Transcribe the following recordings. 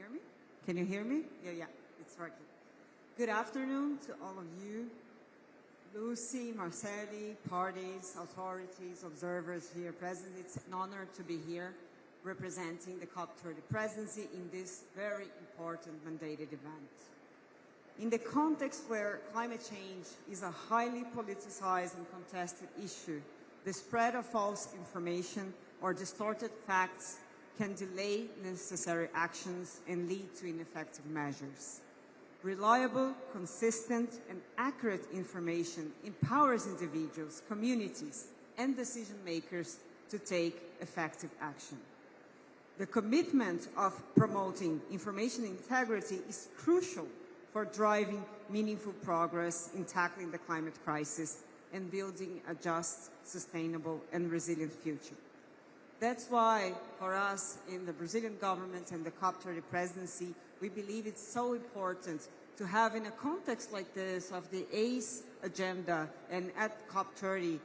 hear me? Can you hear me? Yeah, it's working. Good afternoon to all of you. Lucy, Marcelli, parties, authorities, observers here present. It's an honor to be here representing the COP30 presidency in this very important mandated event. In the context where climate change is a highly politicized and contested issue, the spread of false information or distorted facts can delay necessary actions and lead to ineffective measures. Reliable, consistent, and accurate information empowers individuals, communities, and decision makers to take effective action. The commitment of promoting information integrity is crucial for driving meaningful progress in tackling the climate crisis and building a just, sustainable, and resilient future. That's why, for us in the Brazilian government and the COP30 presidency, we believe it's so important to have, in a context like this of the ACE agenda and at COP30,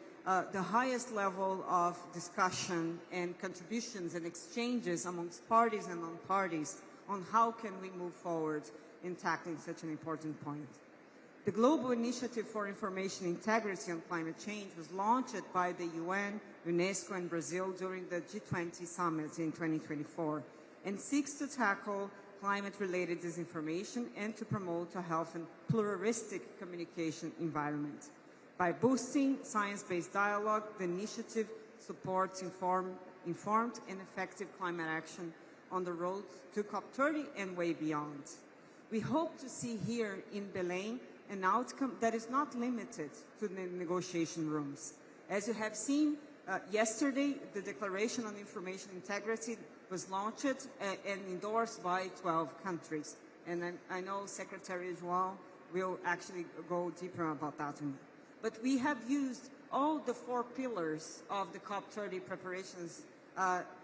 the highest level of discussion and contributions and exchanges amongst parties and non-parties on how can we move forward in tackling such an important point. The Global Initiative for Information Integrity on Climate Change was launched by the UN, UNESCO, and Brazil during the G20 summit in 2024 and seeks to tackle climate-related disinformation and to promote a healthy and pluralistic communication environment. By boosting science-based dialogue, the initiative supports informed and effective climate action on the road to COP30 and way beyond. We hope to see here in Belém an outcome that is not limited to the negotiation rooms. As you have seen, yesterday, the Declaration on Information Integrity was launched and endorsed by 12 countries. And I know Secretary João will actually go deeper about that one. But we have used all the 4 pillars of the COP30 preparations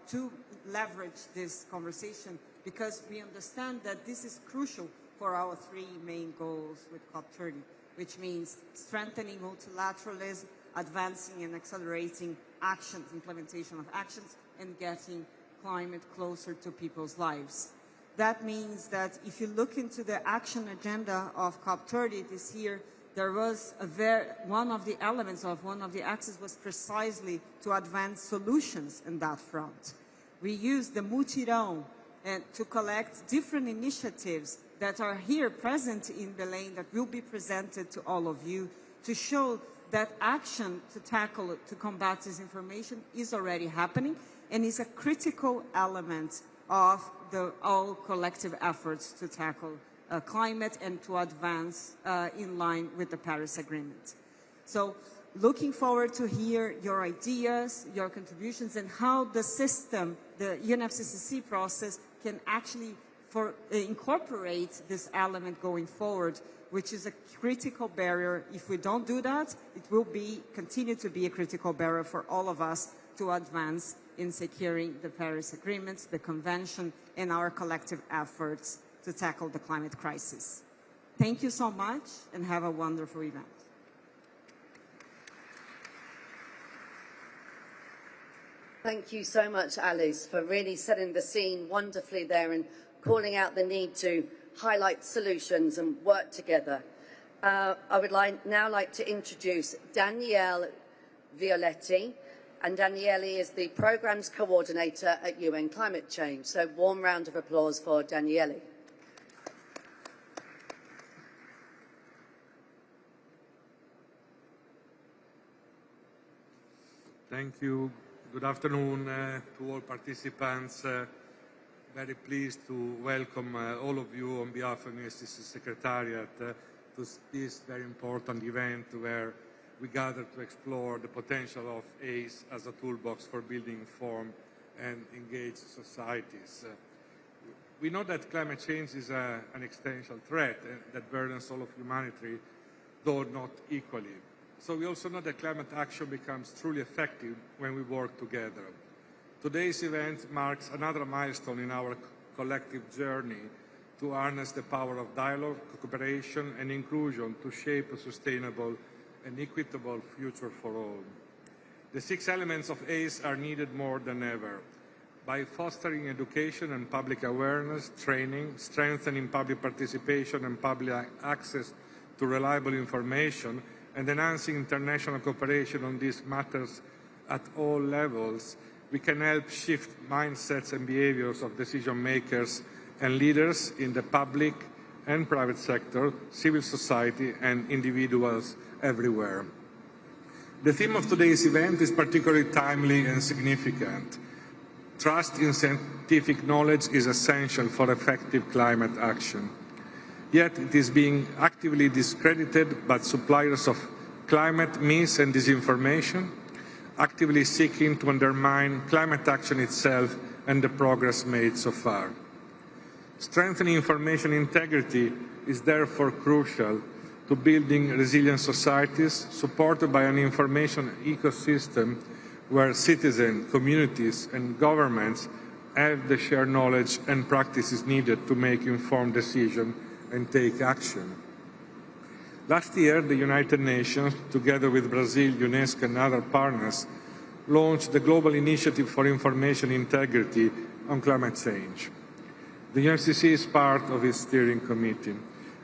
to leverage this conversation because we understand that this is crucial for our 3 main goals with COP30, which means strengthening multilateralism, advancing and accelerating actions, implementation of actions, and getting climate closer to people's lives. That means that if you look into the action agenda of COP30 this year, there was one of the elements of one of the axes was precisely to advance solutions in that front. We used the mutirão to collect different initiatives that are here present in Belém that will be presented to all of you to show that action to combat disinformation is already happening and is a critical element of all collective efforts to tackle climate and to advance in line with the Paris Agreement. So looking forward to hear your ideas, your contributions, and how the system, the UNFCCC process, can actually incorporate this element going forward, which is a critical barrier. If we don't do that, it will continue to be a critical barrier for all of us to advance in securing the Paris Agreement, the Convention, and our collective efforts to tackle the climate crisis. Thank you so much, and have a wonderful event. Thank you so much, Alice, for really setting the scene wonderfully there and calling out the need to highlight solutions and work together. I would now like to introduce Danielle Violetti, and Danielle is the Programmes Coordinator at UN Climate Change. So warm round of applause for Danielle. Thank you. Good afternoon to all participants. Very pleased to welcome all of you on behalf of the UNFCCC Secretariat to this very important event where we gather to explore the potential of ACE as a toolbox for building informed and engaged societies. We know that climate change is an existential threat that burdens all of humanity, though not equally. So we also know that climate action becomes truly effective when we work together. Today's event marks another milestone in our collective journey to harness the power of dialogue, cooperation, and inclusion to shape a sustainable and equitable future for all. The 6 elements of ACE are needed more than ever, by fostering education and public awareness, training, strengthening public participation and public access to reliable information, and enhancing international cooperation on these matters at all levels, we can help shift mindsets and behaviors of decision makers and leaders in the public and private sector, civil society, and individuals everywhere. The theme of today's event is particularly timely and significant. Trust in scientific knowledge is essential for effective climate action. Yet it is being actively discredited by suppliers of climate myths and disinformation, actively seeking to undermine climate action itself and the progress made so far. Strengthening information integrity is therefore crucial to building resilient societies supported by an information ecosystem where citizens, communities and governments have the shared knowledge and practices needed to make informed decisions and take action. Last year, the United Nations, together with Brazil, UNESCO and other partners, launched the Global Initiative for Information Integrity on Climate Change. The UNFCCC is part of its steering committee.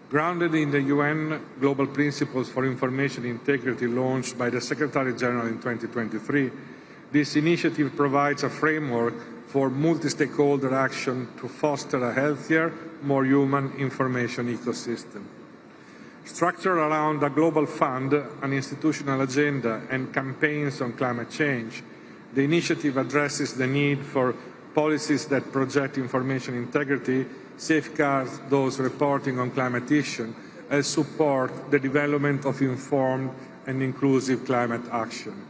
Grounded in the UN Global Principles for Information Integrity launched by the Secretary General in 2023, this initiative provides a framework for multi-stakeholder action to foster a healthier, more human information ecosystem. Structured around a global fund, an institutional agenda, and campaigns on climate change, the initiative addresses the need for policies that project information integrity, safeguard those reporting on climate issues, and support the development of informed and inclusive climate action.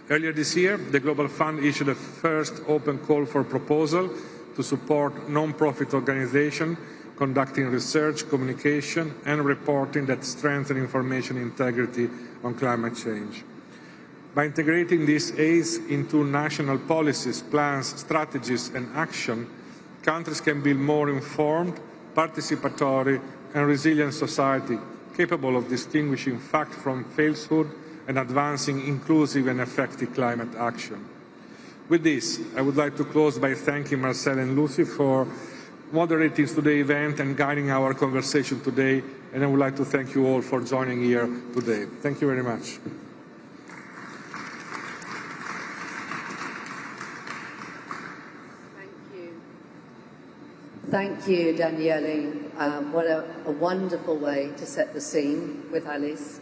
Earlier this year, the Global Fund issued a first open call for proposal to support non-profit organizations conducting research, communication, and reporting that strengthen information integrity on climate change. By integrating these aids into national policies, plans, strategies, and action, countries can build more informed, participatory, and resilient society capable of distinguishing fact from falsehood and advancing inclusive and effective climate action. With this, I would like to close by thanking Marcel and Lucy for moderating today's event and guiding our conversation today, and I would like to thank you all for joining here today. Thank you very much. Thank you, Daniele. What a wonderful way to set the scene with Alice.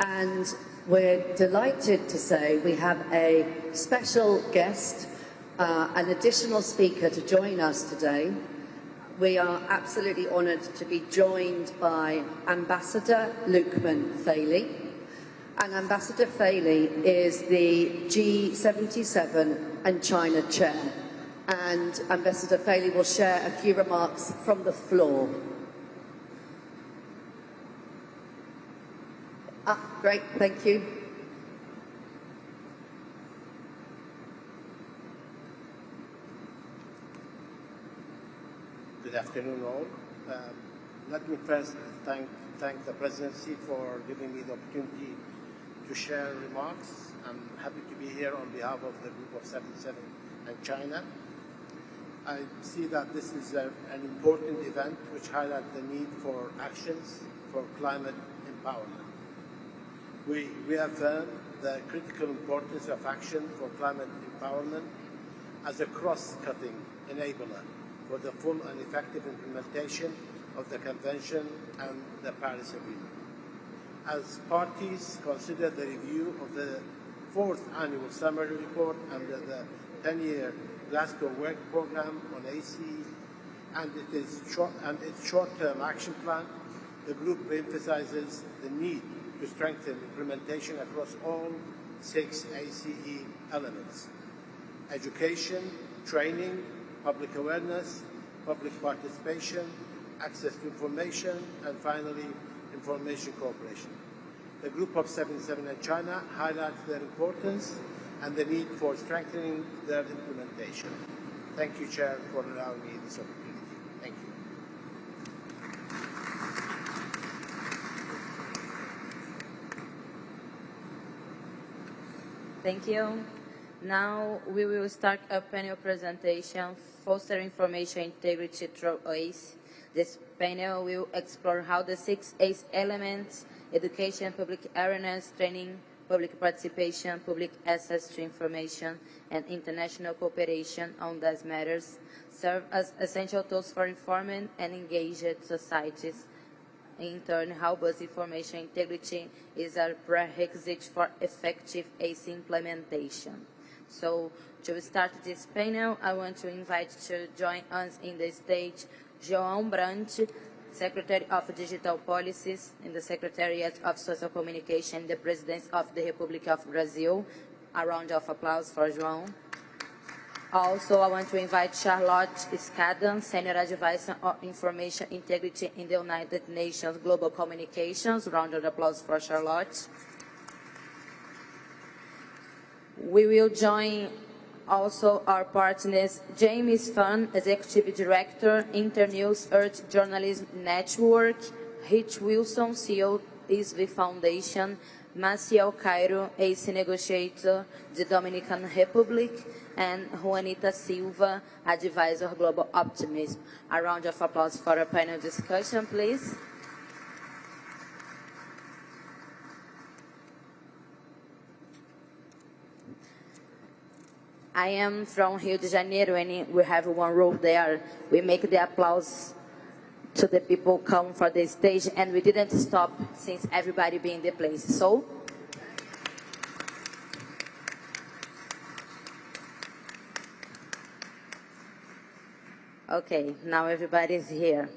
And we're delighted to say we have a special guest, an additional speaker to join us today. We are absolutely honoured to be joined by Ambassador Lukman Faili. And Ambassador Faili is the G77 and China Chair. And Ambassador Faili will share a few remarks from the floor. Great, thank you. Good afternoon, all. Let me first thank the Presidency for giving me the opportunity to share remarks. I'm happy to be here on behalf of the group of 77 and China. I see that this is an important event which highlights the need for actions for climate empowerment. We reaffirm the critical importance of action for climate empowerment as a cross-cutting enabler for the full and effective implementation of the Convention and the Paris Agreement. As parties consider the review of the 4th Annual Summary Report and the 10-year Glasgow Work Programme on AC and its short-term action plan, the group emphasises the need to strengthen implementation across all 6 ACE elements: education, training, public awareness, public participation, access to information, and finally, information cooperation. The group of 77 in China highlights their importance and the need for strengthening their implementation. Thank you, Chair, for allowing me this opportunity. Thank you. Thank you. Now we will start a panel presentation, Foster Information Integrity through ACE. This panel will explore how the 6 ACE elements, education, public awareness, training, public participation, public access to information, and international cooperation on these matters, serve as essential tools for informed and engaged societies. In turn, how bus information integrity is a prerequisite for effective ACE implementation. So, to start this panel, I want to invite to join us in the stage João Brandt, Secretary of Digital Policies in the Secretariat of Social Communication, the Presidency of the Republic of Brazil. A round of applause for João. Also, I want to invite Charlotte Scadan, Senior Advisor on Information Integrity in the United Nations Global Communications. Round of applause for Charlotte. We will join also our partners, James Fun, Executive Director, Internews Earth Journalism Network, Rich Wilson, CEO, ISV Foundation, Maciel Cairo, ACE Negotiator, the Dominican Republic, and Juanita Silva, Advisor Global Optimism. A round of applause for a panel discussion, please. I am from Rio de Janeiro, and we have one rule there. We make the applause to the people come for the stage, and we didn't stop since everybody be in the place. So, okay, now everybody's here.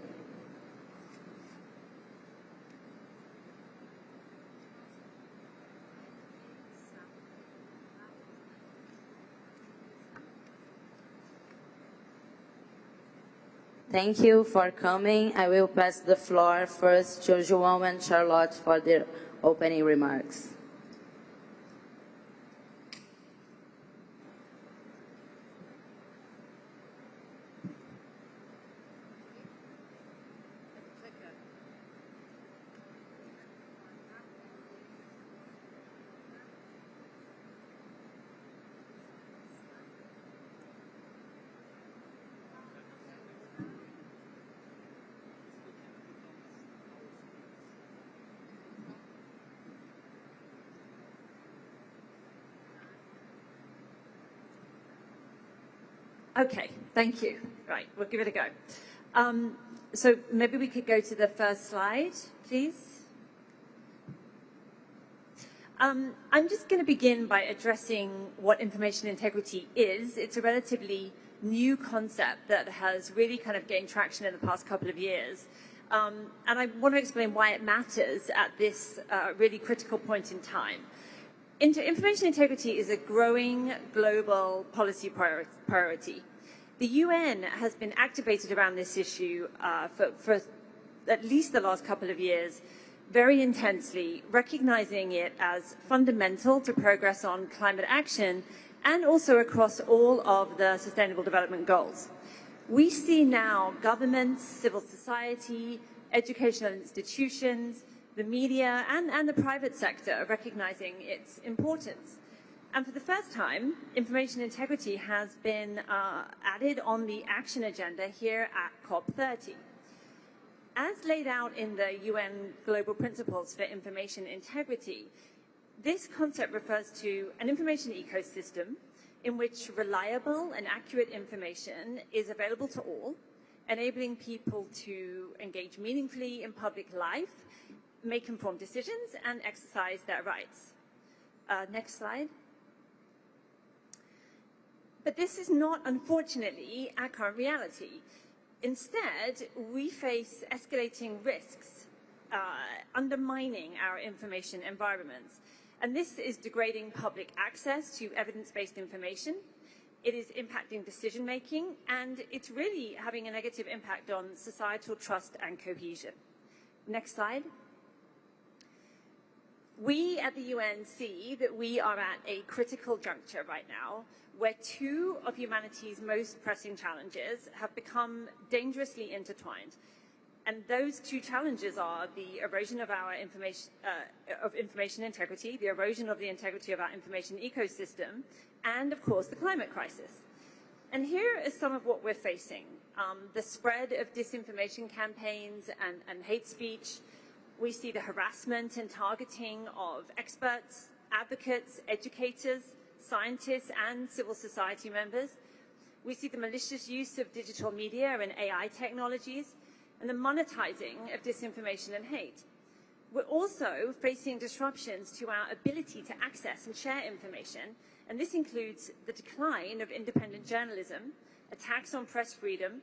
Thank you for coming. I will pass the floor first to João and Charlotte for their opening remarks. Okay, thank you. Right, we'll give it a go. So maybe we could go to the first slide, please. I'm just going to begin by addressing what information integrity is. It's a relatively new concept that has really kind of gained traction in the past couple of years. And I want to explain why it matters at this really critical point in time. Information integrity is a growing global policy priority. The UN has been activated around this issue for at least the last couple of years, very intensely, recognizing it as fundamental to progress on climate action and also across all of the Sustainable Development Goals. We see now governments, civil society, educational institutions, the media and the private sector recognizing its importance. And for the first time, information integrity has been added on the action agenda here at COP30. As laid out in the UN Global Principles for Information Integrity, this concept refers to an information ecosystem in which reliable and accurate information is available to all, enabling people to engage meaningfully in public life, make informed decisions, and exercise their rights. Next slide. But this is not, unfortunately, our current reality. Instead, we face escalating risks, undermining our information environments. And this is degrading public access to evidence-based information. It is impacting decision-making, and it's really having a negative impact on societal trust and cohesion. Next slide. We at the UN see that we are at a critical juncture right now where two of humanity's most pressing challenges have become dangerously intertwined. And those two challenges are the erosion of our information integrity, the erosion of the integrity of our information ecosystem, and of course the climate crisis. And here is some of what we're facing. The spread of disinformation campaigns and hate speech. We see the harassment and targeting of experts, advocates, educators, scientists, and civil society members. We see the malicious use of digital media and AI technologies, and the monetizing of disinformation and hate. We're also facing disruptions to our ability to access and share information, and this includes the decline of independent journalism, attacks on press freedom,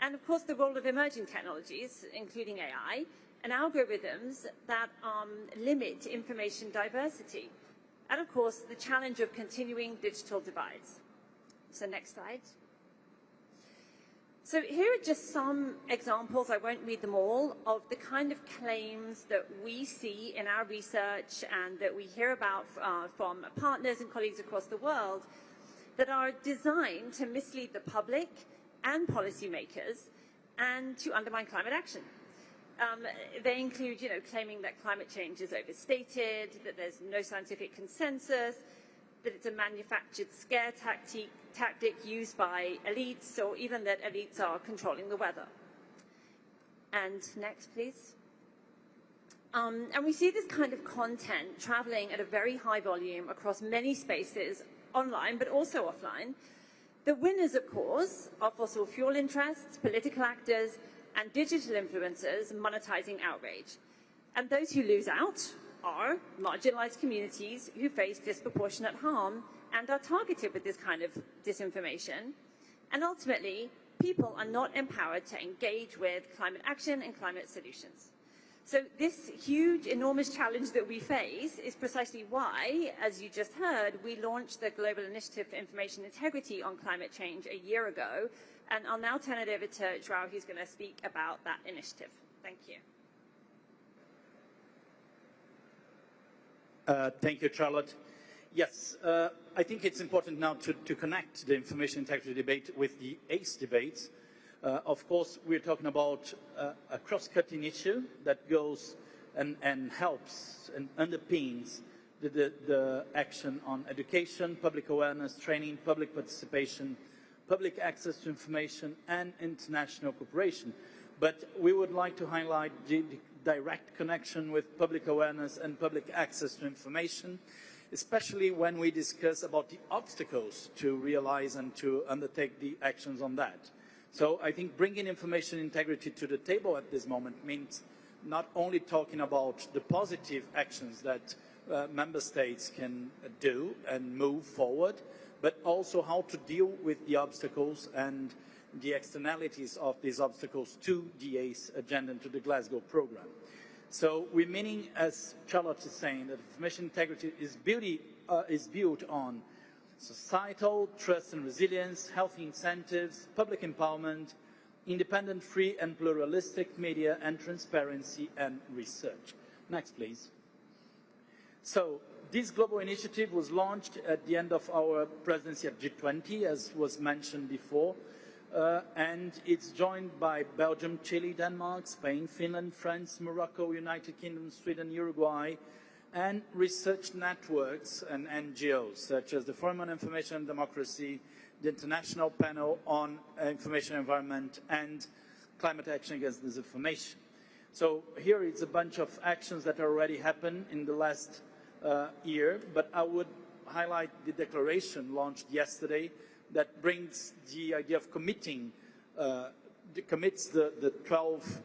and of course the role of emerging technologies, including AI, and algorithms that limit information diversity, and of course the challenge of continuing digital divides. So next slide. So here are just some examples, I won't read them all, of the kind of claims that we see in our research and that we hear about from partners and colleagues across the world that are designed to mislead the public and policymakers and to undermine climate action. They include, claiming that climate change is overstated, that there's no scientific consensus, that it's a manufactured scare tactic used by elites, or even that elites are controlling the weather. And next, please. And we see this kind of content traveling at a very high volume across many spaces, online, but also offline. The winners, of course, are fossil fuel interests, political actors, and digital influencers monetizing outrage. And those who lose out are marginalized communities who face disproportionate harm and are targeted with this kind of disinformation. And ultimately, people are not empowered to engage with climate action and climate solutions. So this huge, enormous challenge that we face is precisely why, as you just heard, we launched the Global Initiative for Information Integrity on Climate Change a year ago. And I'll now turn it over to João, who's going to speak about that initiative. Thank you. Thank you, Charlotte. Yes, I think it's important now to connect the information integrity debate with the ACE debates. Of course, we're talking about a cross-cutting issue that goes and helps and underpins the action on education, public awareness, training, public participation, public access to information, and international cooperation. But we would like to highlight the direct connection with public awareness and public access to information, especially when we discuss about the obstacles to realize and to undertake the actions on that. So I think bringing information integrity to the table at this moment means not only talking about the positive actions that member states can do and move forward, but also how to deal with the obstacles and the externalities of these obstacles to the ACE agenda and to the Glasgow program. So we're meaning, as Charlotte is saying, that information integrity is built on societal trust and resilience, healthy incentives, public empowerment, independent, free and pluralistic media, and transparency and research. Next, please. So this global initiative was launched at the end of our presidency at G20, as was mentioned before, and it's joined by Belgium, Chile, Denmark, Spain, Finland, France, Morocco, United Kingdom, Sweden, Uruguay, and research networks and NGOs, such as the Forum on Information and Democracy, the International Panel on Information Environment, and Climate Action Against Disinformation. So here is a bunch of actions that already happened in the last year, but I would highlight the declaration launched yesterday that brings the idea of commits the 12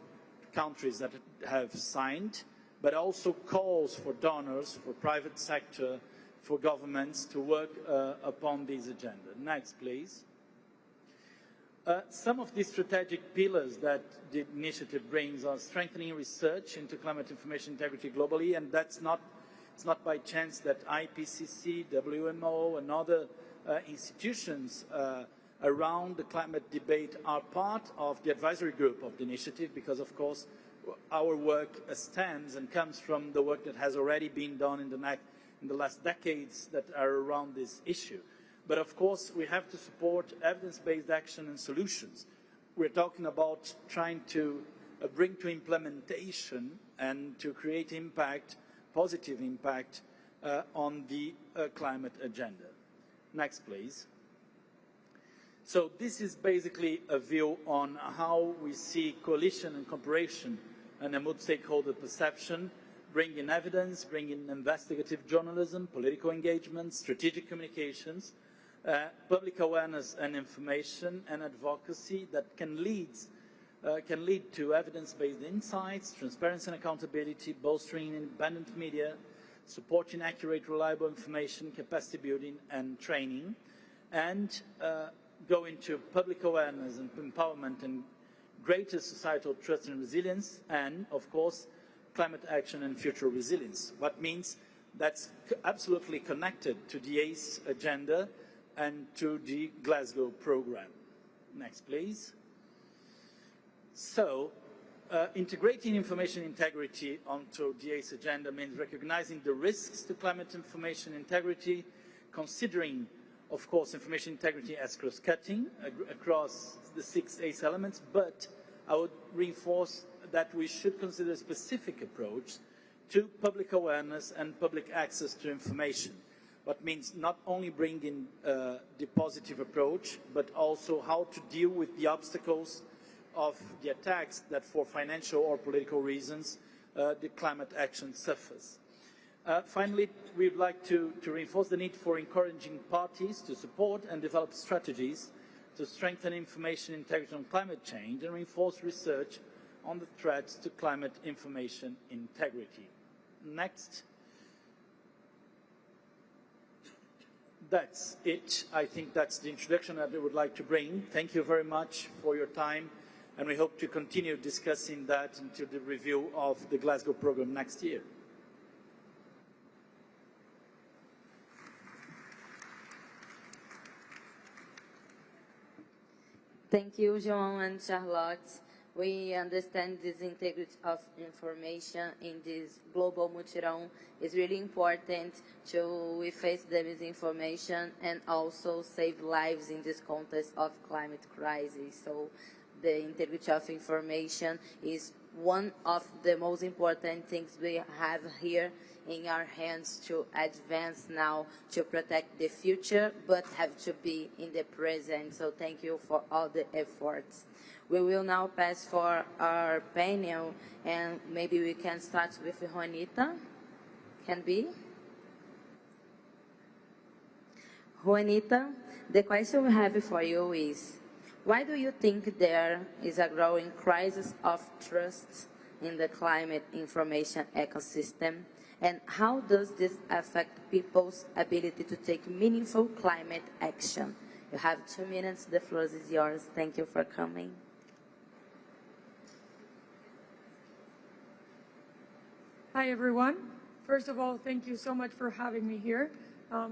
countries that have signed, but also calls for donors, for private sector, for governments to work upon this agenda. Next, please. Some of the strategic pillars that the initiative brings are strengthening research into climate information integrity globally, and it's not by chance that IPCC, WMO, and other institutions around the climate debate are part of the advisory group of the initiative, because of course our work stems and comes from the work that has already been done in the last decades that are around this issue. But of course we have to support evidence-based action and solutions. We're talking about trying to bring to implementation and to create impact, positive impact on the climate agenda. Next, please. So this is basically a view on how we see coalition and cooperation and a multi-stakeholder perception, bring in evidence, bring in investigative journalism, political engagement, strategic communications, public awareness and information and advocacy that can lead to evidence-based insights, transparency and accountability, bolstering independent media, supporting accurate, reliable information, capacity building and training, and go into public awareness and empowerment and greater societal trust and resilience, and, of course, climate action and future resilience. What means that's absolutely connected to the ACE agenda and to the Glasgow program. Next, please. So, integrating information integrity onto the ACE agenda means recognizing the risks to climate information integrity, considering, of course, information integrity as cross-cutting across the 6 ACE elements, but I would reinforce that we should consider a specific approach to public awareness and public access to information. What means not only bringing the positive approach, but also how to deal with the obstacles of the attacks that for financial or political reasons the climate action suffers. Finally, we would like to reinforce the need for encouraging parties to support and develop strategies to strengthen information integrity on climate change and reinforce research on the threats to climate information integrity. Next. That's it. I think that's the introduction that I would like to bring. Thank you very much for your time, and we hope to continue discussing that into the review of the Glasgow program next year. Thank you, João and Charlotte. We understand this integrity of information in this global mutirão is really important to face the misinformation and also save lives in this context of climate crisis. So the integrity of information is one of the most important things we have here in our hands to advance now to protect the future, but have to be in the present. So thank you for all the efforts. We will now pass for our panel, and maybe we can start with Juanita. Can be? Juanita, the question we have for you is, why do you think there is a growing crisis of trust in the climate information ecosystem? And how does this affect people's ability to take meaningful climate action? You have 2 minutes. The floor is yours. Thank you for coming. Hi, everyone. First of all, thank you so much for having me here.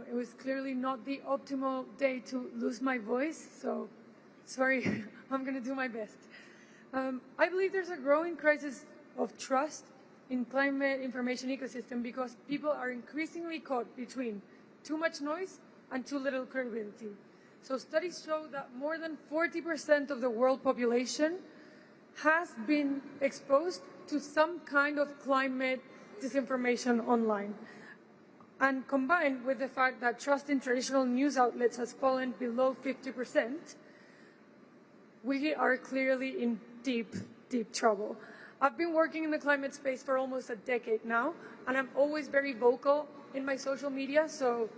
It was clearly not the optimal day to lose my voice, so sorry, I'm going to do my best. I believe there's a growing crisis of trust in climate information ecosystem because people are increasingly caught between too much noise and too little credibility. So studies show that more than 40% of the world population has been exposed to some kind of climate disinformation online. And combined with the fact that trust in traditional news outlets has fallen below 50%, we are clearly in deep, deep trouble. I've been working in the climate space for almost a decade now, and I'm always very vocal in my social media, so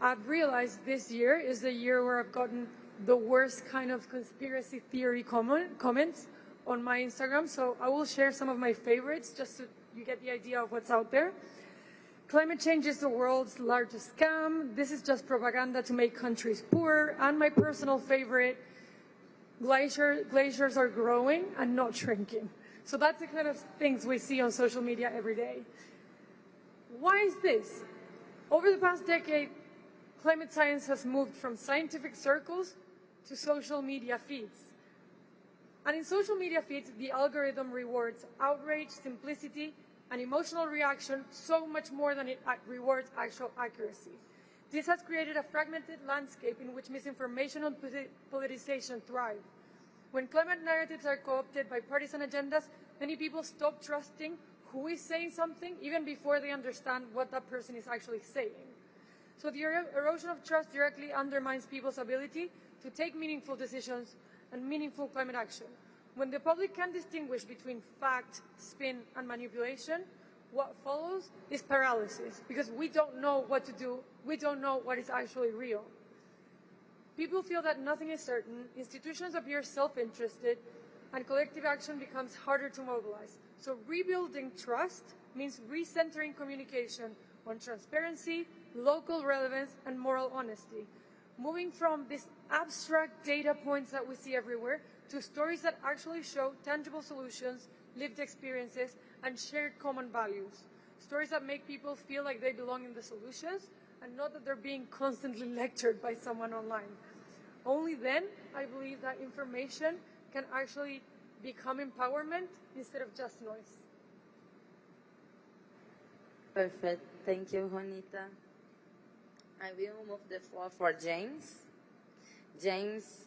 I've realized this year is the year where I've gotten the worst kind of conspiracy theory comments on my Instagram, so I will share some of my favorites just so you get the idea of what's out there. Climate change is the world's largest scam. This is just propaganda to make countries poorer. And my personal favorite, glaciers are growing and not shrinking. So that's the kind of things we see on social media every day. Why is this? Over the past decade, climate science has moved from scientific circles to social media feeds. And in social media feeds, the algorithm rewards outrage, simplicity, and emotional reaction so much more than it rewards actual accuracy. This has created a fragmented landscape in which misinformation and politicization thrive. When climate narratives are co-opted by partisan agendas, many people stop trusting who is saying something even before they understand what that person is actually saying. So the erosion of trust directly undermines people's ability to take meaningful decisions and meaningful climate action. When the public can distinguish between fact, spin, and manipulation, what follows is paralysis, because we don't know what to do, we don't know what is actually real. People feel that nothing is certain, institutions appear self-interested, and collective action becomes harder to mobilize. So rebuilding trust means recentering communication on transparency, local relevance, and moral honesty. Moving from these abstract data points that we see everywhere to stories that actually show tangible solutions, lived experiences, and shared common values. Stories that make people feel like they belong in the solutions and not that they're being constantly lectured by someone online. Only then, I believe that information can actually become empowerment instead of just noise. Perfect. Thank you, Juanita. I will move the floor for James. James,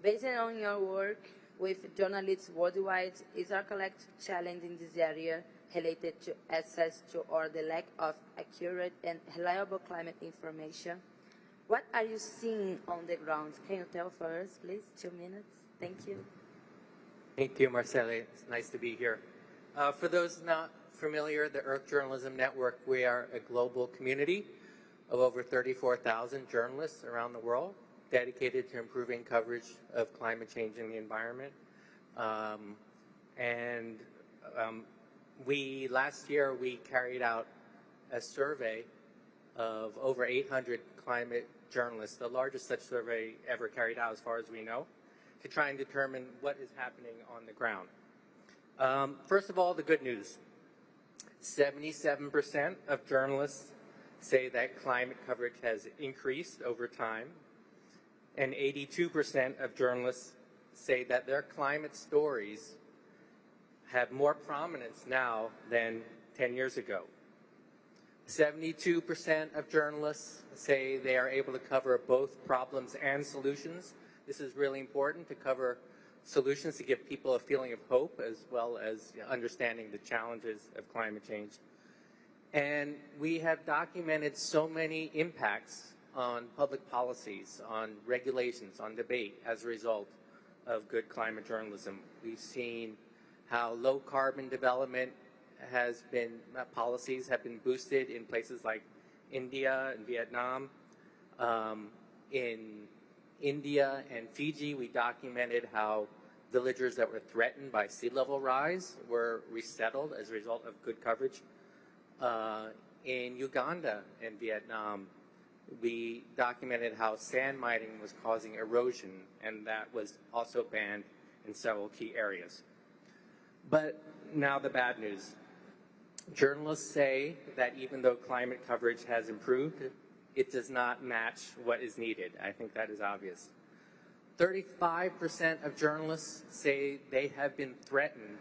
based on your work with journalists worldwide, is our collective challenge in this area related to access to or the lack of accurate and reliable climate information? What are you seeing on the ground? Can you tell for us, please? 2 minutes. Thank you. Thank you, Marcele. It's nice to be here. For those not familiar, the Earth Journalism Network, we are a global community of over 34,000 journalists around the world dedicated to improving coverage of climate change in the environment. Last year, we carried out a survey of over 800 climate journalists, the largest such survey ever carried out as far as we know, to try and determine what is happening on the ground. First of all, the good news. 77% of journalists say that climate coverage has increased over time, and 82% of journalists say that their climate stories have more prominence now than 10 years ago. 72% of journalists say they are able to cover both problems and solutions. This is really important, to cover solutions to give people a feeling of hope as well as understanding the challenges of climate change. And we have documented so many impacts on public policies, on regulations, on debate as a result of good climate journalism. We've seen how low carbon development has been, policies have been boosted in places like India and Vietnam. In India and Fiji, we documented how villagers that were threatened by sea level rise were resettled as a result of good coverage. In Uganda and Vietnam, we documented how sand mining was causing erosion, and that was also banned in several key areas. But now the bad news. Journalists say that even though climate coverage has improved, it does not match what is needed. I think that is obvious. 35% of journalists say they have been threatened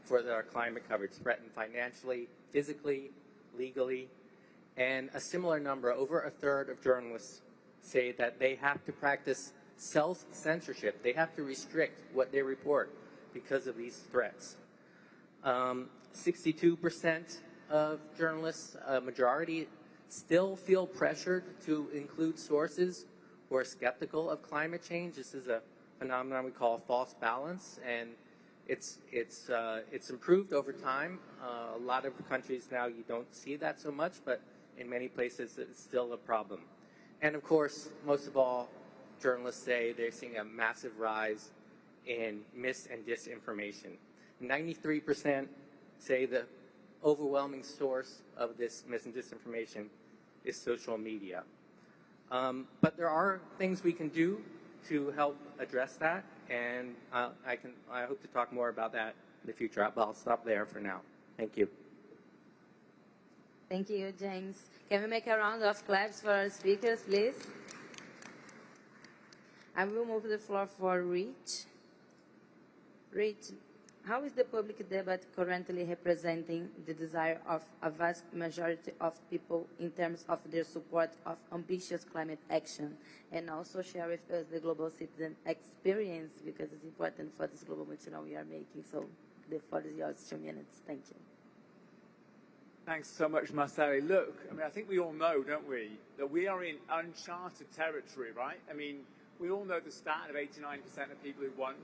for their climate coverage, threatened financially, physically, legally, and a similar number, over a third of journalists, say that they have to practice self-censorship. They have to restrict what they report because of these threats. 62% of journalists, a majority, still feel pressured to include sources who are skeptical of climate change. This is a phenomenon we call false balance, and it's improved over time. A lot of countries now you don't see that so much, but in many places it's still a problem. And of course, most of all, journalists say they're seeing a massive rise in mis and disinformation. 93% say the overwhelming source of this mis and disinformation is social media. But there are things we can do to help address that, and I hope to talk more about that in the future, but I'll stop there for now. Thank you. Thank you, James. Can we make a round of claps for our speakers, please? I will move the floor for Rich. Rich, How is the public debate currently representing the desire of a vast majority of people in terms of their support of ambitious climate action? And also share with us the global citizen experience, because it's important for this global material we are making. So the floor is yours, 2 minutes. Thank you. Thanks so much, Marceli. Look, I mean, I think we all know, don't we, that we are in uncharted territory, right? I mean, we all know the stat of 89% of people who want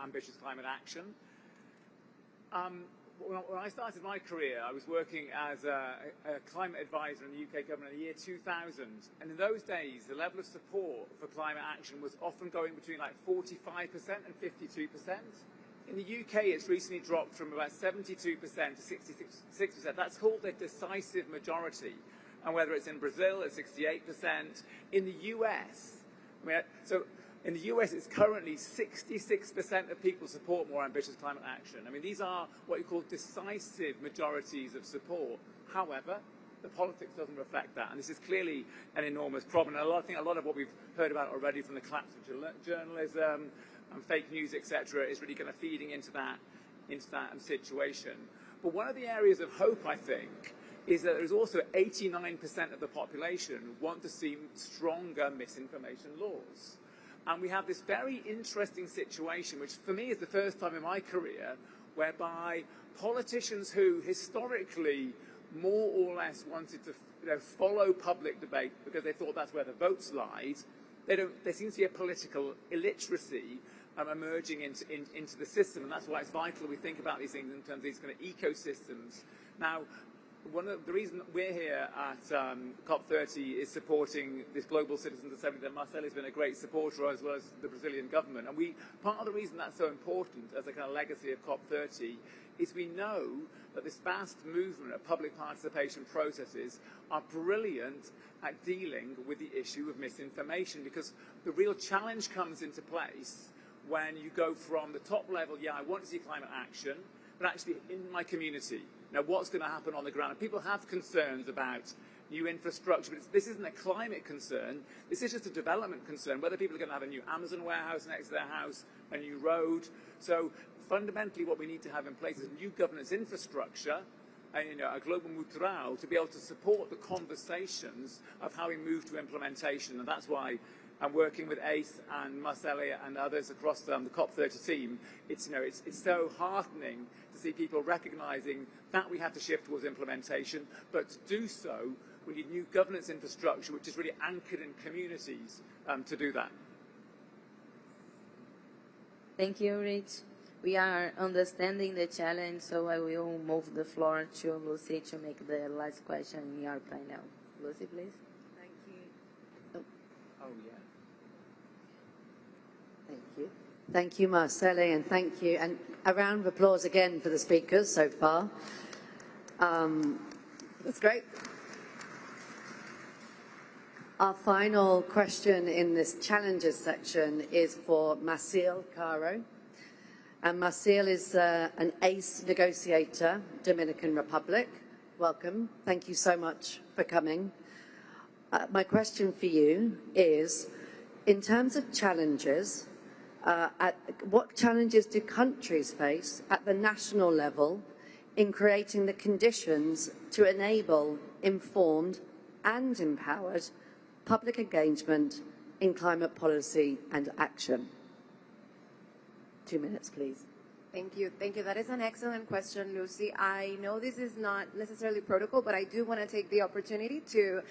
ambitious climate action. When I started my career, I was working as a climate advisor in the UK government in the year 2000. And in those days, the level of support for climate action was often going between like 45% and 52%. In the UK, it's recently dropped from about 72% to 66%. That's called a decisive majority. And whether it's in Brazil, it's 68%. In the US, in the US, it's currently 66% of people support more ambitious climate action. I mean, these are what you call decisive majorities of support. However, the politics doesn't reflect that, and this is clearly an enormous problem. And I think a lot of what we've heard about already from the collapse of journalism and fake news, etc., is really kind of feeding into that situation. But one of the areas of hope, I think, is that there's also 89% of the population want to see stronger misinformation laws. And we have this very interesting situation, which for me is the first time in my career, whereby politicians who historically more or less wanted to follow public debate because they thought that's where the votes lied, there seems to be a political illiteracy emerging into the system, and that's why it's vital we think about these things in terms of these kind of ecosystems. Now, the reason we're here at COP30 is supporting this Global Citizens Assembly that Marcelo has been a great supporter, as well as the Brazilian government. And part of the reason that's so important as a kind of legacy of COP30 is we know that this vast movement of public participation processes are brilliant at dealing with the issue of misinformation, because the real challenge comes into place when you go from the top level, I want to see climate action, but actually in my community. Now, what's going to happen on the ground? And people have concerns about new infrastructure, but this isn't a climate concern. This is just a development concern, whether people are going to have a new Amazon warehouse next to their house, a new road. So fundamentally, what we need to have in place is new governance infrastructure, a global mutual, to be able to support the conversations of how we move to implementation. And that's why I'm working with ACE and Marcelia and others across the COP30 team. It's so heartening to see people recognizing that we have to shift towards implementation, but to do so, we need new governance infrastructure, which is really anchored in communities to do that. Thank you, Rich. We are understanding the challenge, so I will move the floor to Lucy to make the last question in your panel. Lucy, please. Thank you. Oh, yeah. Thank you. Thank you, Marceli, and thank you. And a round of applause again for the speakers so far. That's great. Our final question in this challenges section is for Maciel Caro. And Maciel is an ACE negotiator, Dominican Republic. Welcome. Thank you so much for coming. My question for you is, in terms of challenges, what challenges do countries face at the national level in creating the conditions to enable informed and empowered public engagement in climate policy and action? 2 minutes, please. Thank you. Thank you. That is an excellent question, Lucy. I know this is not necessarily protocol, but I do want to take the opportunity to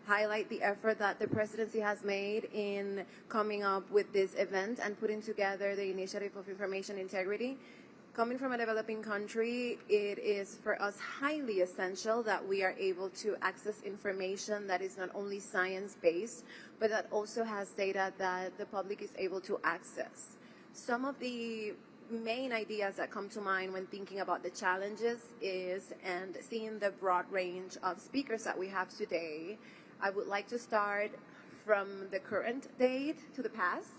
highlight the effort that the presidency has made in coming up with this event and putting together the Initiative of Information Integrity. Coming from a developing country, it is for us highly essential that we are able to access information that is not only science-based, but that also has data that the public is able to access. Some of the main ideas that come to mind when thinking about the challenges is, and seeing the broad range of speakers that we have today, I would like to start from the current date to the past.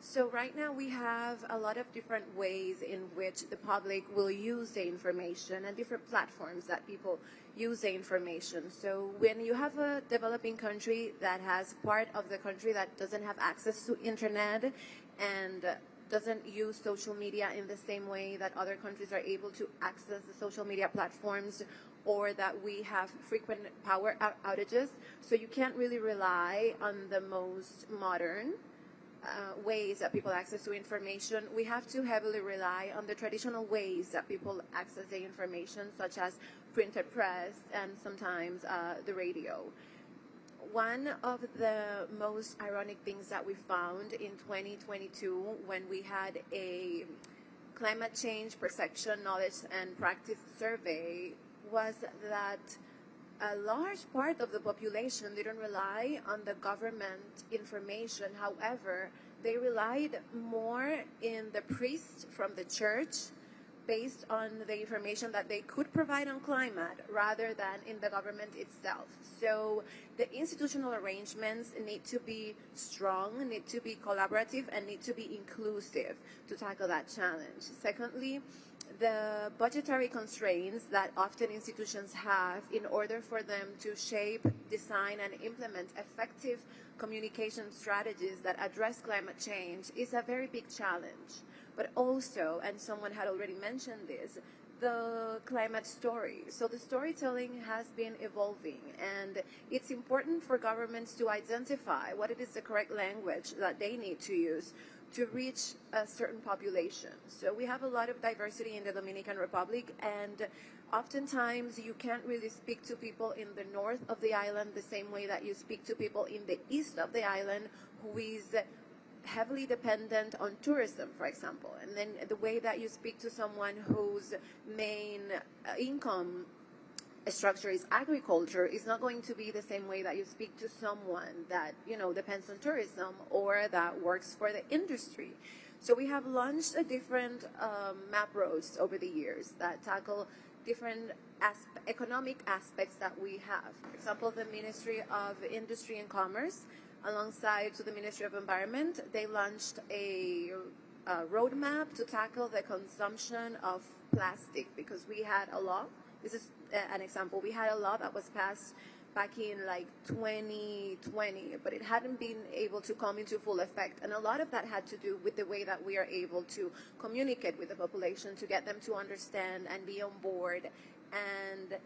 So right now we have a lot of different ways in which the public will use the information and different platforms that people use the information. So when you have a developing country that has part of the country that doesn't have access to internet, and doesn't use social media in the same way that other countries are able to access the social media platforms, or that we have frequent power outages. So you can't really rely on the most modern ways that people access to information. We have to heavily rely on the traditional ways that people access the information, such as printed press and sometimes the radio. One of the most ironic things that we found in 2022, when we had a climate change perception, knowledge, and practice survey, was that a large part of the population didn't rely on the government information. However, they relied more in the priest from the church based on the information that they could provide on climate rather than in the government itself. So the institutional arrangements need to be strong, need to be collaborative, and need to be inclusive to tackle that challenge. Secondly, the budgetary constraints that often institutions have in order for them to shape, design, and implement effective communication strategies that address climate change is a very big challenge. But also, and someone had already mentioned this, the climate story. So the storytelling has been evolving, and it's important for governments to identify what it is the correct language that they need to use to reach a certain population. So we have a lot of diversity in the Dominican Republic, and oftentimes you can't really speak to people in the north of the island the same way that you speak to people in the east of the island, who is heavily dependent on tourism, for example. And then the way that you speak to someone whose main income structure is agriculture is not going to be the same way that you speak to someone that, depends on tourism or that works for the industry. So we have launched a different map roads over the years that tackle different economic aspects that we have. For example, the Ministry of Industry and Commerce, alongside to the Ministry of Environment, they launched a roadmap to tackle the consumption of plastic, because we had a law. This is an example. We had a law that was passed back in 2020, but it hadn't been able to come into full effect. And a lot of that had to do with the way that we are able to communicate with the population, to get them to understand and be on board and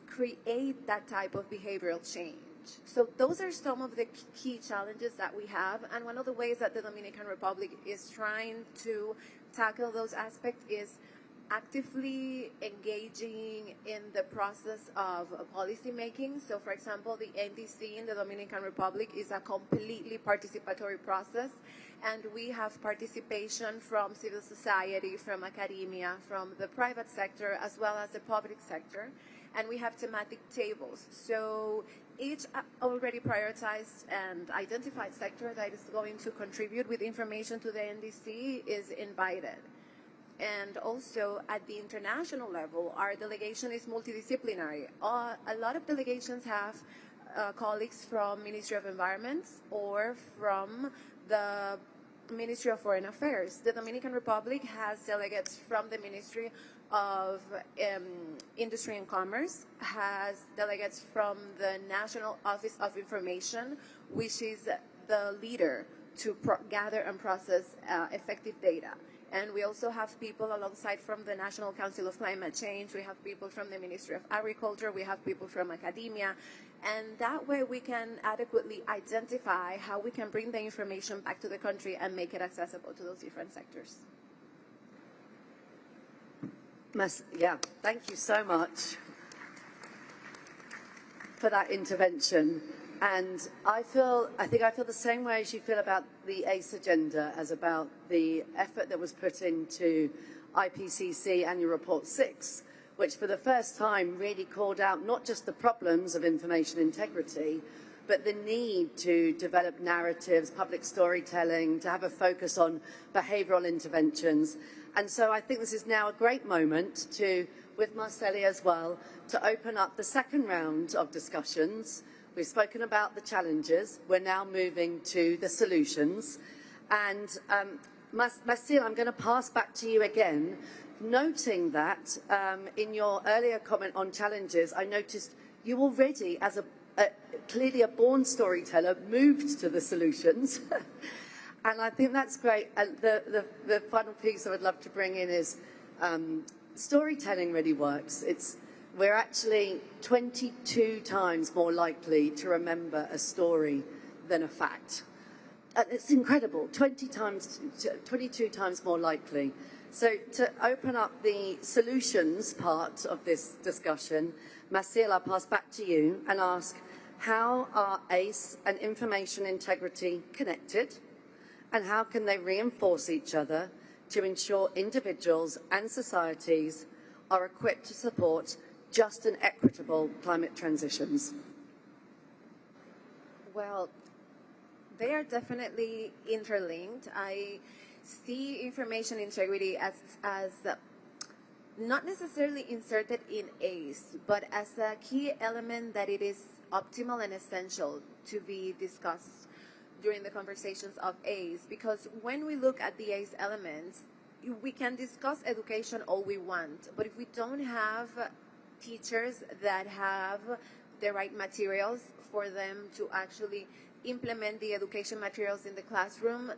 create that type of behavioral change. So those are some of the key challenges that we have. And one of the ways that the Dominican Republic is trying to tackle those aspects is actively engaging in the process of policy making. So, for example, the NDC in the Dominican Republic is a completely participatory process, and we have participation from civil society, from academia, from the private sector, as well as the public sector, and we have thematic tables. So each already prioritized and identified sector that is going to contribute with information to the NDC is invited. And also at the international level, our delegation is multidisciplinary. A lot of delegations have colleagues from Ministry of Environment or from the Ministry of Foreign Affairs. The Dominican Republic has delegates from the Ministry of Industry and Commerce, has delegates from the National Office of Information, which is the leader to gather and process effective data. And we also have people alongside from the National Council of Climate Change. We have people from the Ministry of Agriculture. We have people from academia. And that way we can adequately identify how we can bring the information back to the country and make it accessible to those different sectors. Yeah, thank you so much for that intervention. And I think I feel the same way as you feel about the ACE agenda as about the effort that was put into IPCC Annual Report 6, which for the first time really called out not just the problems of information integrity, but the need to develop narratives, public storytelling, to have a focus on behavioural interventions. And so I think this is now a great moment to, with Marceli as well, to open up the second round of discussions. We've spoken about the challenges. We're now moving to the solutions. And Marcel, I'm going to pass back to you again, noting that in your earlier comment on challenges, I noticed you already, as clearly a born storyteller, moved to the solutions. And I think that's great. And the final piece I would love to bring in is storytelling really works. We're actually 22 times more likely to remember a story than a fact. It's incredible, 22 times more likely. So to open up the solutions part of this discussion, Masil, I'll pass back to you and ask, how are ACE and information integrity connected? And how can they reinforce each other to ensure individuals and societies are equipped to support just and equitable climate transitions? Well, they are definitely interlinked. I see information integrity as not necessarily inserted in ACE, but as a key element that it is optimal and essential to be discussed during the conversations of ACE. Because when we look at the ACE elements, we can discuss education all we want, but if we don't have teachers that have the right materials for them to actually implement the education materials in the classroom,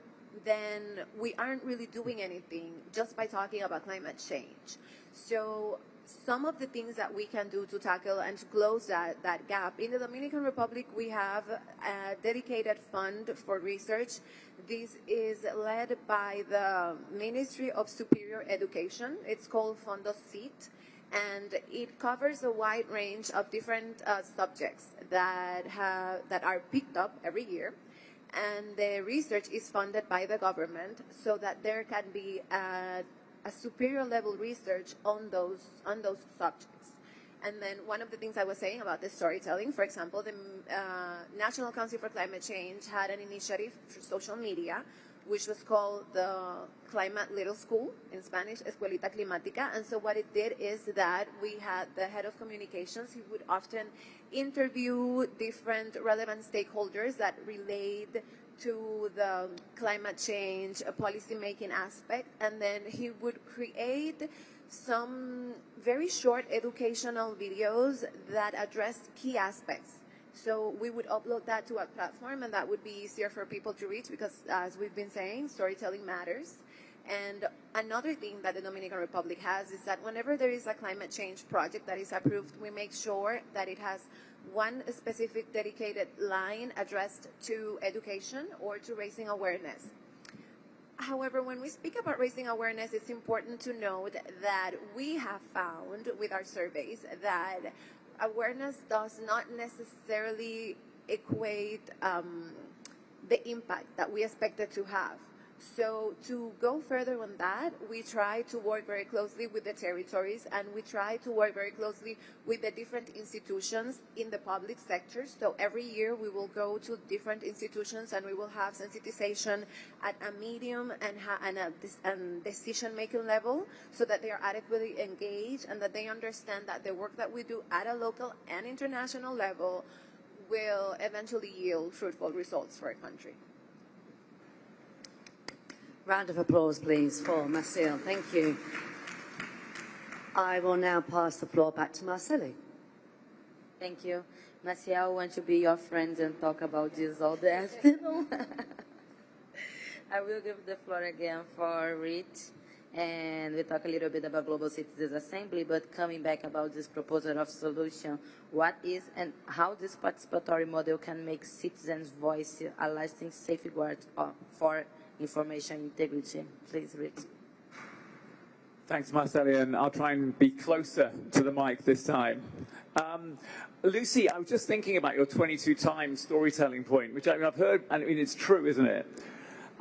then we aren't really doing anything just by talking about climate change. So some of the things that we can do to tackle and to close that gap. In the Dominican Republic, we have a dedicated fund for research. This is led by the Ministry of Superior Education. It's called Fondo CIT, and it covers a wide range of different subjects that are picked up every year. And the research is funded by the government so that there can be a superior level research on those subjects. And then one of the things I was saying about the storytelling, for example, the National Council for Climate Change had an initiative through social media, which was called the Climate Little School, in Spanish, Escuelita Climática. And so what it did is that we had the head of communications. He would often interview different relevant stakeholders that relate to the climate change policy-making aspect. And then he would create some very short educational videos that addressed key aspects. So we would upload that to a platform, and that would be easier for people to reach because, as we've been saying, storytelling matters. And another thing that the Dominican Republic has is that whenever there is a climate change project that is approved, we make sure that it has one specific dedicated line addressed to education or to raising awareness. However, when we speak about raising awareness, it's important to note that we have found with our surveys that awareness does not necessarily equate the impact that we expect it to have. So to go further on that, we try to work very closely with the territories, and we try to work very closely with the different institutions in the public sector. So every year we will go to different institutions and we will have sensitization at a medium and decision-making level so that they are adequately engaged and that they understand that the work that we do at a local and international level will eventually yield fruitful results for our country. Round of applause, please, for Masil. Thank you. I will now pass the floor back to Marceli. Thank you. Masil, I want to be your friend and talk about this all the afternoon. I will give the floor again for Rich, and we talk a little bit about Global Citizens Assembly, but coming back about this proposal of solution, what is and how this participatory model can make citizens' voice a lasting safeguard for information integrity. Please, Rich. Thanks, Marceli, and I'll try and be closer to the mic this time. Lucy, I was just thinking about your 22 times storytelling point, which I've heard, and it's true, isn't it?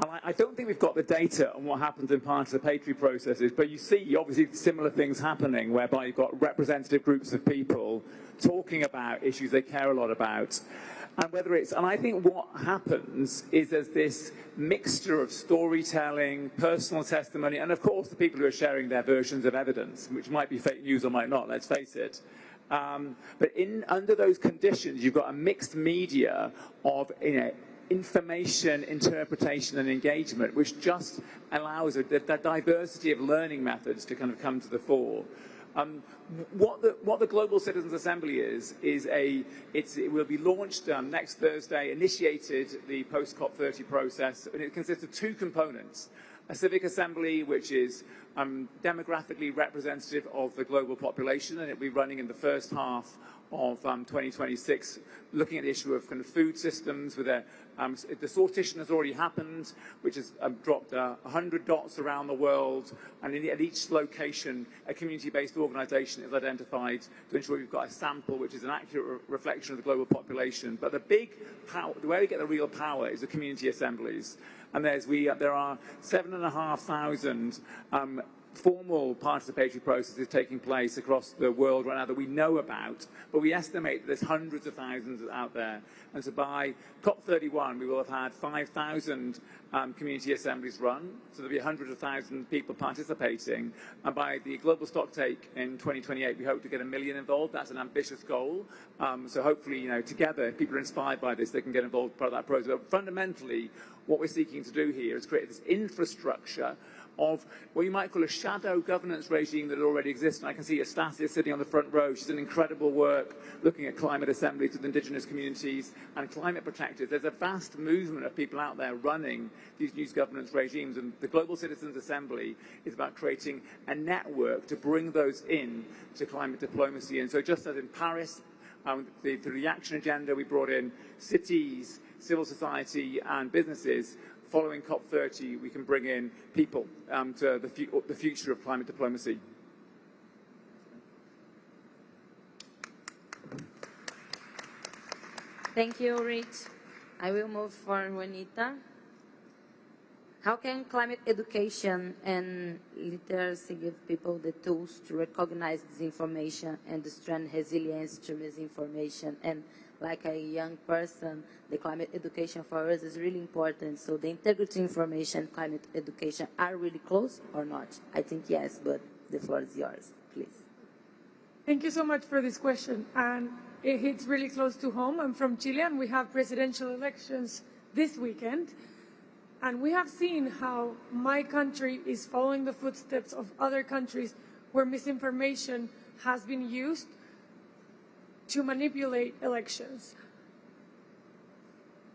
And I don't think we've got the data on what happens in participatory processes, but you see obviously similar things happening whereby you've got representative groups of people talking about issues they care a lot about. And I think what happens is there's this mixture of storytelling, personal testimony, and of course the people who are sharing their versions of evidence, which might be fake news or might not, let's face it. But under those conditions, you've got a mixed media of information, interpretation, and engagement, which just allows the diversity of learning methods to kind of come to the fore. What the Global Citizens Assembly it will be launched next Thursday, initiated the post-COP30 process, and it consists of two components. A civic assembly, which is demographically representative of the global population, and it will be running in the first half of 2026, looking at the issue of kind of food systems. With the sortition has already happened, which has dropped 100 dots around the world, and at each location, a community-based organisation is identified to ensure you've got a sample which is an accurate reflection of the global population. But the big power, where we get the real power, is the community assemblies. And there are 7,500 formal participatory processes taking place across the world right now that we know about, but we estimate that there's hundreds of thousands out there. And so by COP31, we will have had 5,000 community assemblies run, so there'll be hundreds of thousands of people participating. And by the global stocktake in 2028, we hope to get 1 million involved. That's an ambitious goal. So hopefully, together, if people are inspired by this, they can get involved part of that process. But fundamentally, what we're seeking to do here is create this infrastructure of what you might call a shadow governance regime that already exists. And I can see Estasia sitting on the front row. She's done incredible work looking at climate assemblies with indigenous communities and climate protectors. There's a vast movement of people out there running these new governance regimes, and the Global Citizens Assembly is about creating a network to bring those in to climate diplomacy. And so just as in Paris, through the action agenda, we brought in cities, civil society and businesses. Following COP30, we can bring in people to the future of climate diplomacy. Thank you, Rich. I will move for Juanita. How can climate education and literacy give people the tools to recognize disinformation and to strengthen resilience to misinformation? And like a young person, the climate education for us is really important. So the integrity information and climate education are really close or not? I think yes, but the floor is yours, please. Thank you so much for this question. And it hits really close to home. I'm from Chile, and we have presidential elections this weekend. And we have seen how my country is following the footsteps of other countries where misinformation has been used to manipulate elections.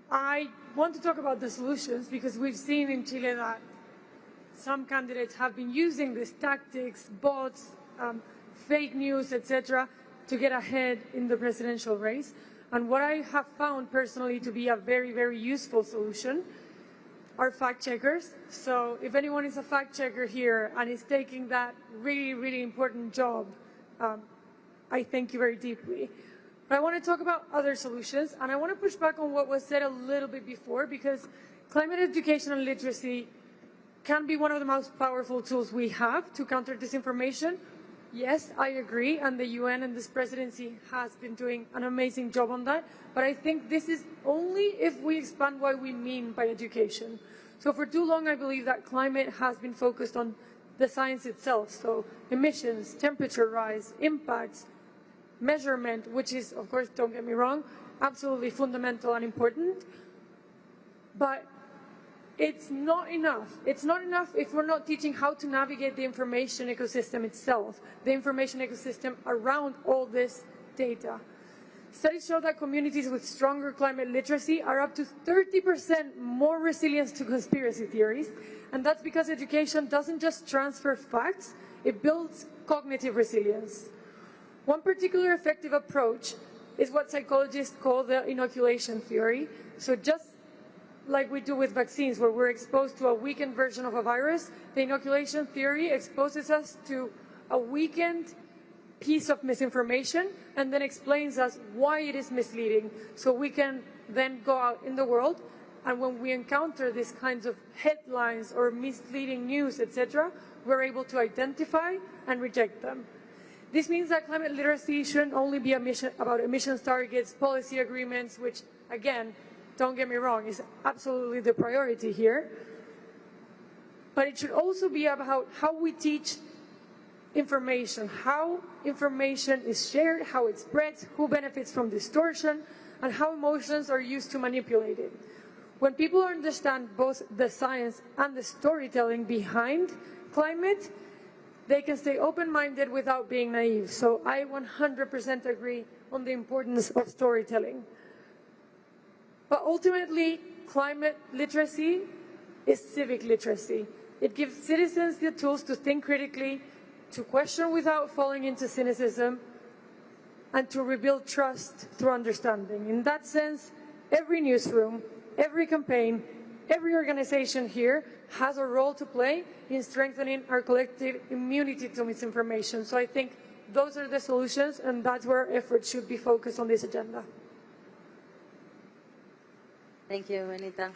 I want to talk about the solutions because we've seen in Chile that some candidates have been using these tactics, bots, fake news, etc., to get ahead in the presidential race. And what I have found personally to be a very, very useful solution are fact checkers. So if anyone is a fact checker here and is taking that really, really important job, I thank you very deeply. But I want to talk about other solutions, and I want to push back on what was said a little bit before, because climate education and literacy can be one of the most powerful tools we have to counter disinformation. Yes, I agree, and the UN and this presidency has been doing an amazing job on that, but I think this is only if we expand what we mean by education. So for too long, I believe that climate has been focused on the science itself, so emissions, temperature rise, impacts, measurement, which is, of course, don't get me wrong, absolutely fundamental and important, but it's not enough. It's not enough if we're not teaching how to navigate the information ecosystem itself, the information ecosystem around all this data. Studies show that communities with stronger climate literacy are up to 30% more resilient to conspiracy theories, and that's because education doesn't just transfer facts, it builds cognitive resilience. One particular effective approach is what psychologists call the inoculation theory. So just like we do with vaccines, where we're exposed to a weakened version of a virus, the inoculation theory exposes us to a weakened piece of misinformation and then explains us why it is misleading, so we can then go out in the world, and when we encounter these kinds of headlines or misleading news, etc., we're able to identify and reject them. This means that climate literacy shouldn't only be about emissions targets, policy agreements, which, again, don't get me wrong, is absolutely the priority here. But it should also be about how we teach information, how information is shared, how it spreads, who benefits from distortion, and how emotions are used to manipulate it. When people understand both the science and the storytelling behind climate, they can stay open-minded without being naive. So I 100% agree on the importance of storytelling. But ultimately, climate literacy is civic literacy. It gives citizens the tools to think critically, to question without falling into cynicism, and to rebuild trust through understanding. In that sense, every newsroom, every campaign, every organization here has a role to play in strengthening our collective immunity to misinformation. So I think those are the solutions, and that's where our efforts should be focused on this agenda. Thank you, Anita.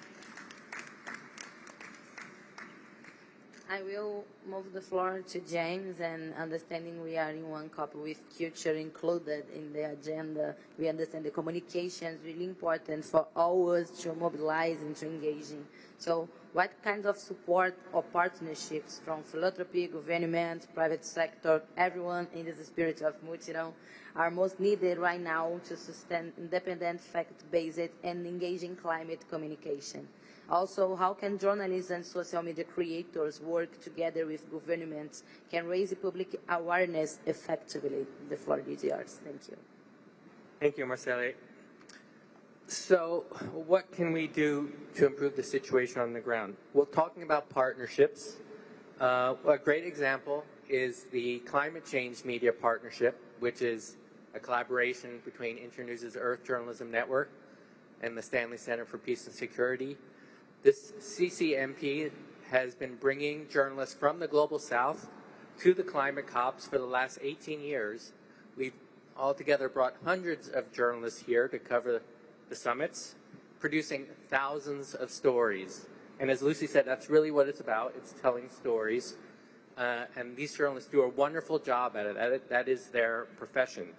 I will move the floor to James, and understanding we are in one copy with culture included in the agenda, we understand the communication is really important for all us to mobilize and to engage in. So what kinds of support or partnerships from philanthropy, government, private sector, everyone in this spirit of mutirão are most needed right now to sustain independent, fact-based and engaging climate communication? Also, how can journalists and social media creators work together with governments, can raise public awareness effectively? The floor is yours. Thank you. Thank you, Marceli. So what can we do to improve the situation on the ground? Well, talking about partnerships, a great example is the Climate Change Media Partnership, which is a collaboration between Internews' Earth Journalism Network and the Stanley Center for Peace and Security. This CCMP has been bringing journalists from the Global South to the climate COPs for the last 18 years. We've altogether brought hundreds of journalists here to cover the summits, producing thousands of stories. And as Lucy said, that's really what it's about. It's telling stories. And these journalists do a wonderful job at it. That is their profession.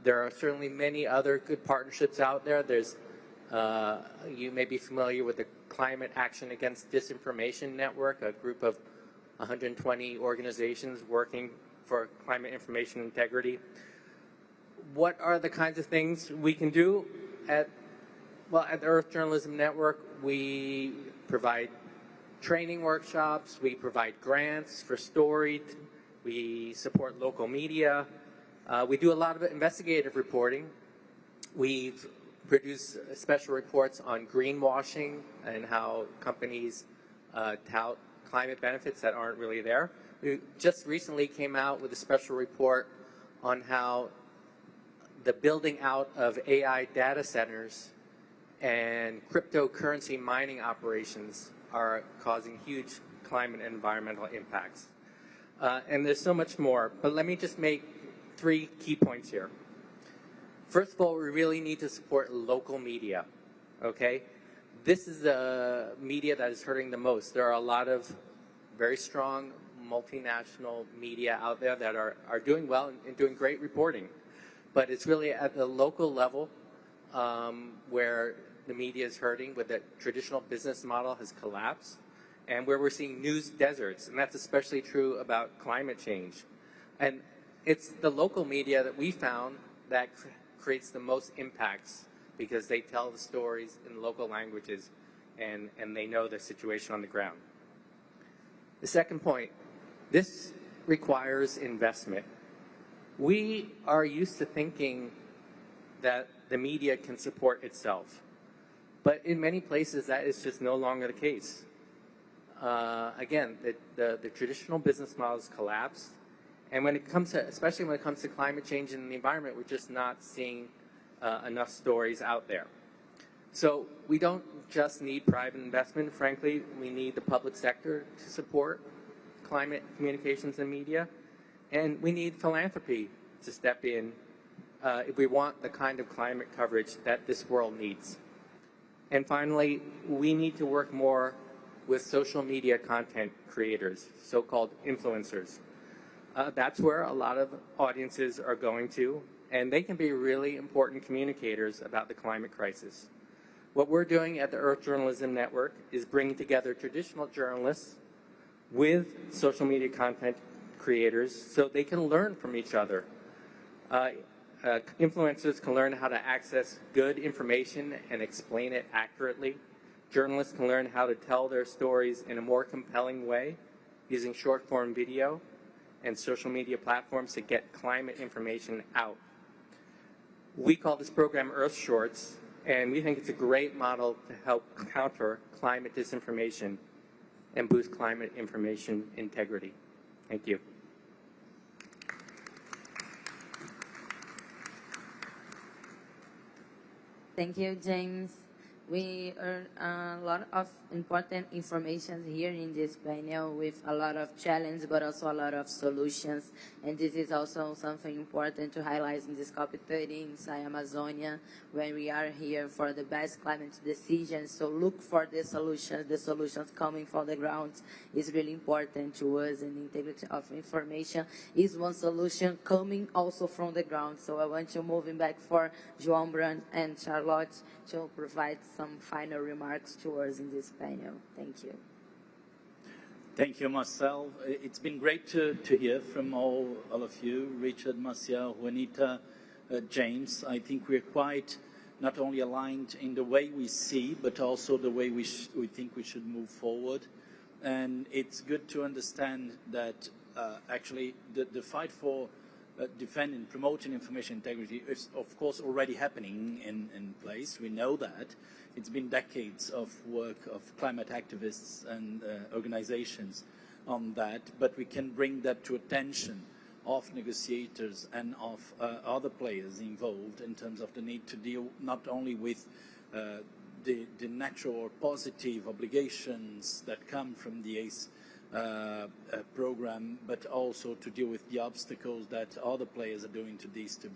There are certainly many other good partnerships out there. There's you may be familiar with the Climate Action Against Disinformation Network, a group of 120 organizations working for climate information integrity. What are the kinds of things we can do at the Earth Journalism Network? We provide training workshops, we provide grants for story, we support local media, we do a lot of investigative reporting. We've produce special reports on greenwashing and how companies tout climate benefits that aren't really there. We just recently came out with a special report on how the building out of AI data centers and cryptocurrency mining operations are causing huge climate and environmental impacts. And there's so much more, but let me just make 3 key points here. First of all, we really need to support local media, okay? This is the media that is hurting the most. There are a lot of very strong multinational media out there that are doing well and doing great reporting. But it's really at the local level where the media is hurting, where the traditional business model has collapsed, and where we're seeing news deserts, and that's especially true about climate change. And it's the local media that we found that creates the most impacts because they tell the stories in local languages and they know the situation on the ground. The second point, this requires investment. We are used to thinking that the media can support itself, but in many places that is just no longer the case. Again, the traditional business models collapsed. And when it comes to, especially when it comes to climate change and the environment, we're just not seeing enough stories out there. So we don't just need private investment. Frankly, we need the public sector to support climate communications and media. And we need philanthropy to step in if we want the kind of climate coverage that this world needs. And finally, we need to work more with social media content creators, so-called influencers. That's where a lot of audiences are going to, and they can be really important communicators about the climate crisis. What we're doing at the Earth Journalism Network is bringing together traditional journalists with social media content creators so they can learn from each other. Influencers can learn how to access good information and explain it accurately. Journalists can learn how to tell their stories in a more compelling way using short-form video. and social media platforms to get climate information out. We call this program Earth Shorts, and we think it's a great model to help counter climate disinformation and boost climate information integrity. Thank you. Thank you, James. We earned a lot of important information here in this panel with a lot of challenges, but also a lot of solutions. And this is also something important to highlight in this COP30 inside Amazonia, when we are here for the best climate decisions. So look for the solutions coming from the ground is really important to us, and integrity of information is one solution coming also from the ground. So I want to move back for João Brand and Charlotte to provide some final remarks to us in this panel. Thank you. Thank you, Marcel. It's been great to hear from all of you, Richard, Marcial, Juanita, James. I think we're quite not only aligned in the way we see, but also the way we think we should move forward. And it's good to understand that actually the fight for defending, promoting information integrity is, of course, already happening in place. We know that. It's been decades of work of climate activists and organizations on that, but we can bring that to attention of negotiators and of other players involved in terms of the need to deal not only with the natural or positive obligations that come from the ACE program, but also to deal with the obstacles that other players are doing to these to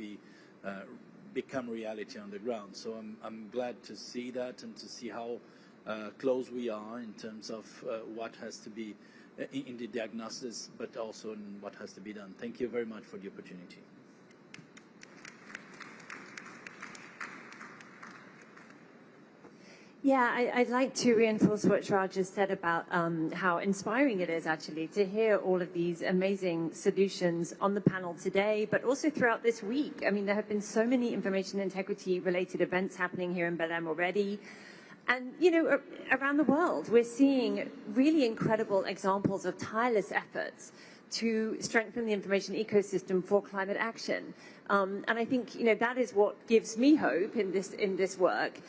become reality on the ground. So I'm glad to see that and to see how close we are in terms of what has to be in the diagnosis, but also in what has to be done. Thank you very much for the opportunity. Yeah, I'd like to reinforce what Raj just said about how inspiring it is actually to hear all of these amazing solutions on the panel today, but also throughout this week. I mean, there have been so many information integrity related events happening here in Belém already. And, you know, around the world, we're seeing really incredible examples of tireless efforts to strengthen the information ecosystem for climate action. And I think, you know, that is what gives me hope in this work.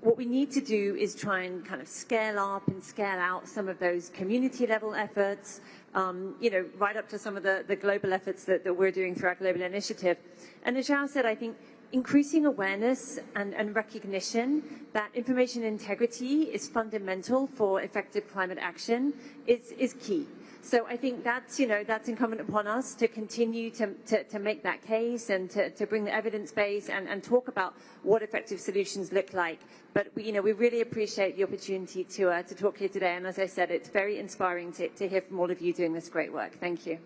What we need to do is try and kind of scale up and scale out some of those community level efforts, you know, right up to some of the global efforts that we're doing through our global initiative. And as João said, I think increasing awareness and recognition that information integrity is fundamental for effective climate action is key. So I think that's, you know, that's incumbent upon us to continue to make that case and to bring the evidence base and talk about what effective solutions look like. But we, you know, we really appreciate the opportunity to talk here today. And as I said, it's very inspiring to hear from all of you doing this great work. Thank you.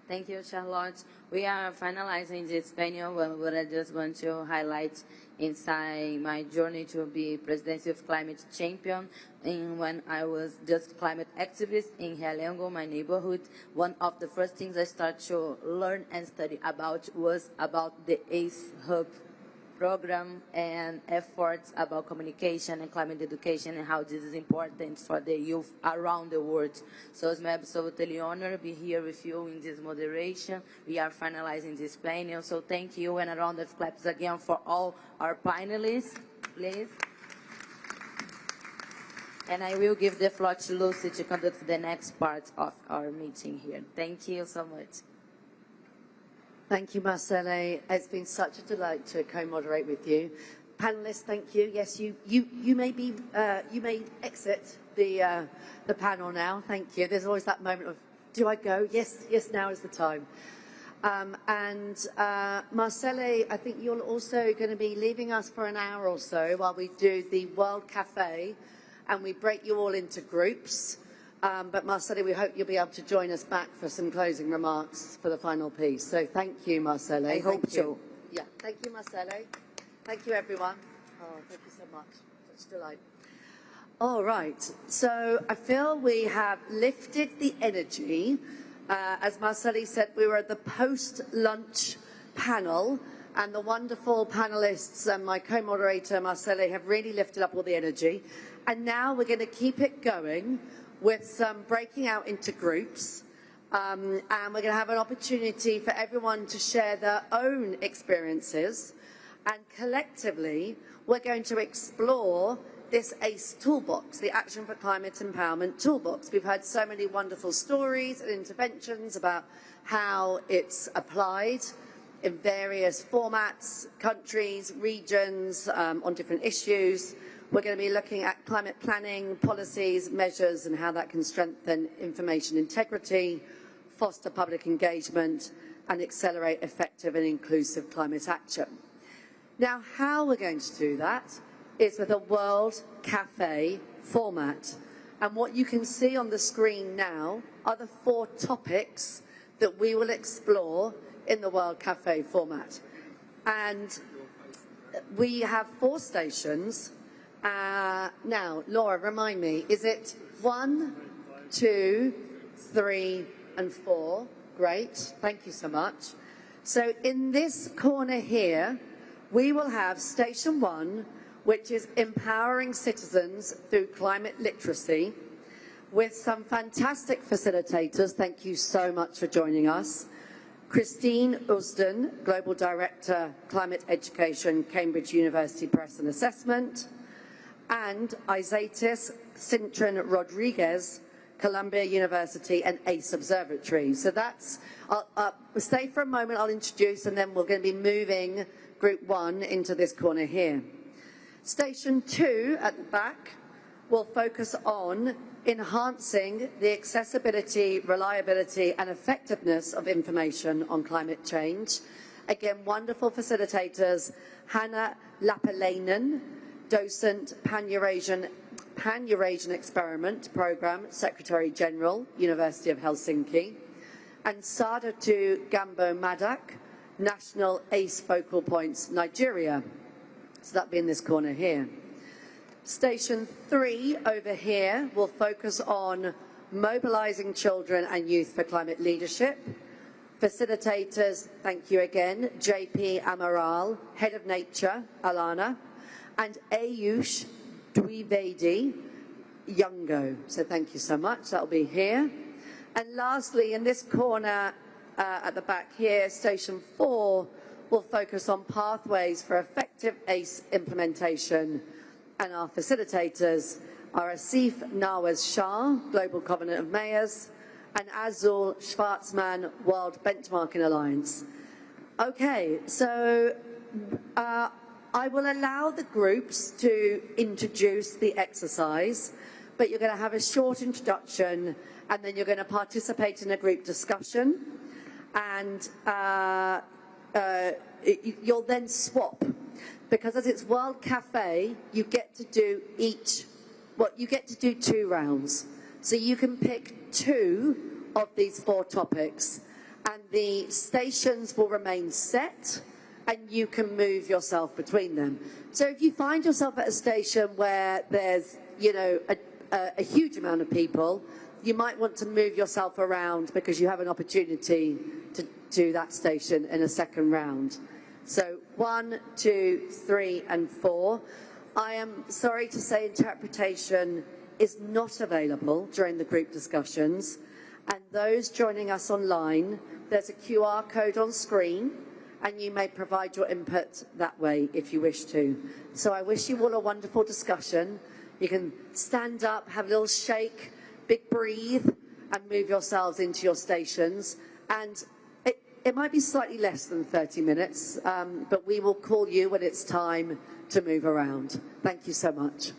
Thank you, Charlotte. We are finalizing this panel, but I just want to highlight inside my journey to be Presidency of Climate Champion. And when I was just climate activist in Realengo, my neighborhood, one of the first things I started to learn and study about was about the ACE Hub program and efforts about communication and climate education and how this is important for the youth around the world. So it's my absolutely honor to be here with you in this moderation. We are finalizing this panel, so thank you, and a round of claps again for all our panelists, please. And I will give the floor to Lucy to conduct the next part of our meeting here. Thank you so much. Thank you, Marcele. It's been such a delight to co-moderate with you. Panelists, thank you. Yes, you may exit the panel now. Thank you. There's always that moment of, do I go? Yes, now is the time. Marcele, I think you're also going to be leaving us for an hour or so while we do the World Cafe, and we break you all into groups. But Marcele, we hope you'll be able to join us back for some closing remarks for the final piece. So thank you, Marcele. I hope so. Yeah, thank you, Marcele. Thank you, everyone. Oh, thank you so much. Such delight. All right. So I feel we have lifted the energy. As Marcele said, we were at the post-lunch panel, and the wonderful panelists and my co-moderator, Marcele, have really lifted up all the energy. And now we're going to keep it going with some breaking out into groups. And we're going to have an opportunity for everyone to share their own experiences. And collectively, we're going to explore this ACE toolbox, the Action for Climate Empowerment toolbox. We've heard so many wonderful stories and interventions about how it's applied in various formats, countries, regions, on different issues. We're going to be looking at climate planning, policies, measures, and how that can strengthen information integrity, foster public engagement, and accelerate effective and inclusive climate action. Now, how we're going to do that is with a World Cafe format. And what you can see on the screen now are the 4 topics that we will explore in the World Cafe format. And we have 4 stations. Now, Laura, remind me, is it 1, 2, 3, and 4? Great, thank you so much. So in this corner here, we will have Station 1, which is empowering citizens through climate literacy, with some fantastic facilitators. Thank you so much for joining us. Christine Usden, Global Director, Climate Education, Cambridge University Press and Assessment, and Isaitis Cintron Rodriguez, Columbia University and ACE Observatory. So that's, stay for a moment, I'll introduce, and then we're going to be moving Group 1 into this corner here. Station 2 at the back will focus on enhancing the accessibility, reliability and effectiveness of information on climate change. Again, wonderful facilitators, Hannah Lapalainen, docent, Pan-Eurasian Experiment Programme, Secretary General, University of Helsinki, and Sadatu Gambo Madak, National ACE Focal Points, Nigeria. So that'll be in this corner here. Station 3 over here will focus on mobilising children and youth for climate leadership. Facilitators, thank you again, JP Amaral, Head of Nature, Alana, and Ayush Dwivedi Youngo. So thank you so much, that'll be here. And lastly, in this corner at the back here, Station 4 will focus on pathways for effective ACE implementation. And our facilitators are Asif Nawaz Shah, Global Covenant of Mayors, and Azul Schwarzman, World Benchmarking Alliance. Okay, so I will allow the groups to introduce the exercise, but you're going to have a short introduction, and then you're going to participate in a group discussion, and you'll then swap. Because as it's World Cafe, you get to do you get to do 2 rounds. So you can pick 2 of these 4 topics, and the stations will remain set, and you can move yourself between them. So if you find yourself at a station where there's, you know, a huge amount of people, you might want to move yourself around because you have an opportunity to do that station in a second round. So 1, 2, 3, and 4. I am sorry to say interpretation is not available during the group discussions. And those joining us online, there's a QR code on screen, and you may provide your input that way if you wish to. So I wish you all a wonderful discussion. You can stand up, have a little shake, big breathe, and move yourselves into your stations. And it might be slightly less than 30 minutes, but we will call you when it's time to move around. Thank you so much.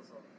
proposal.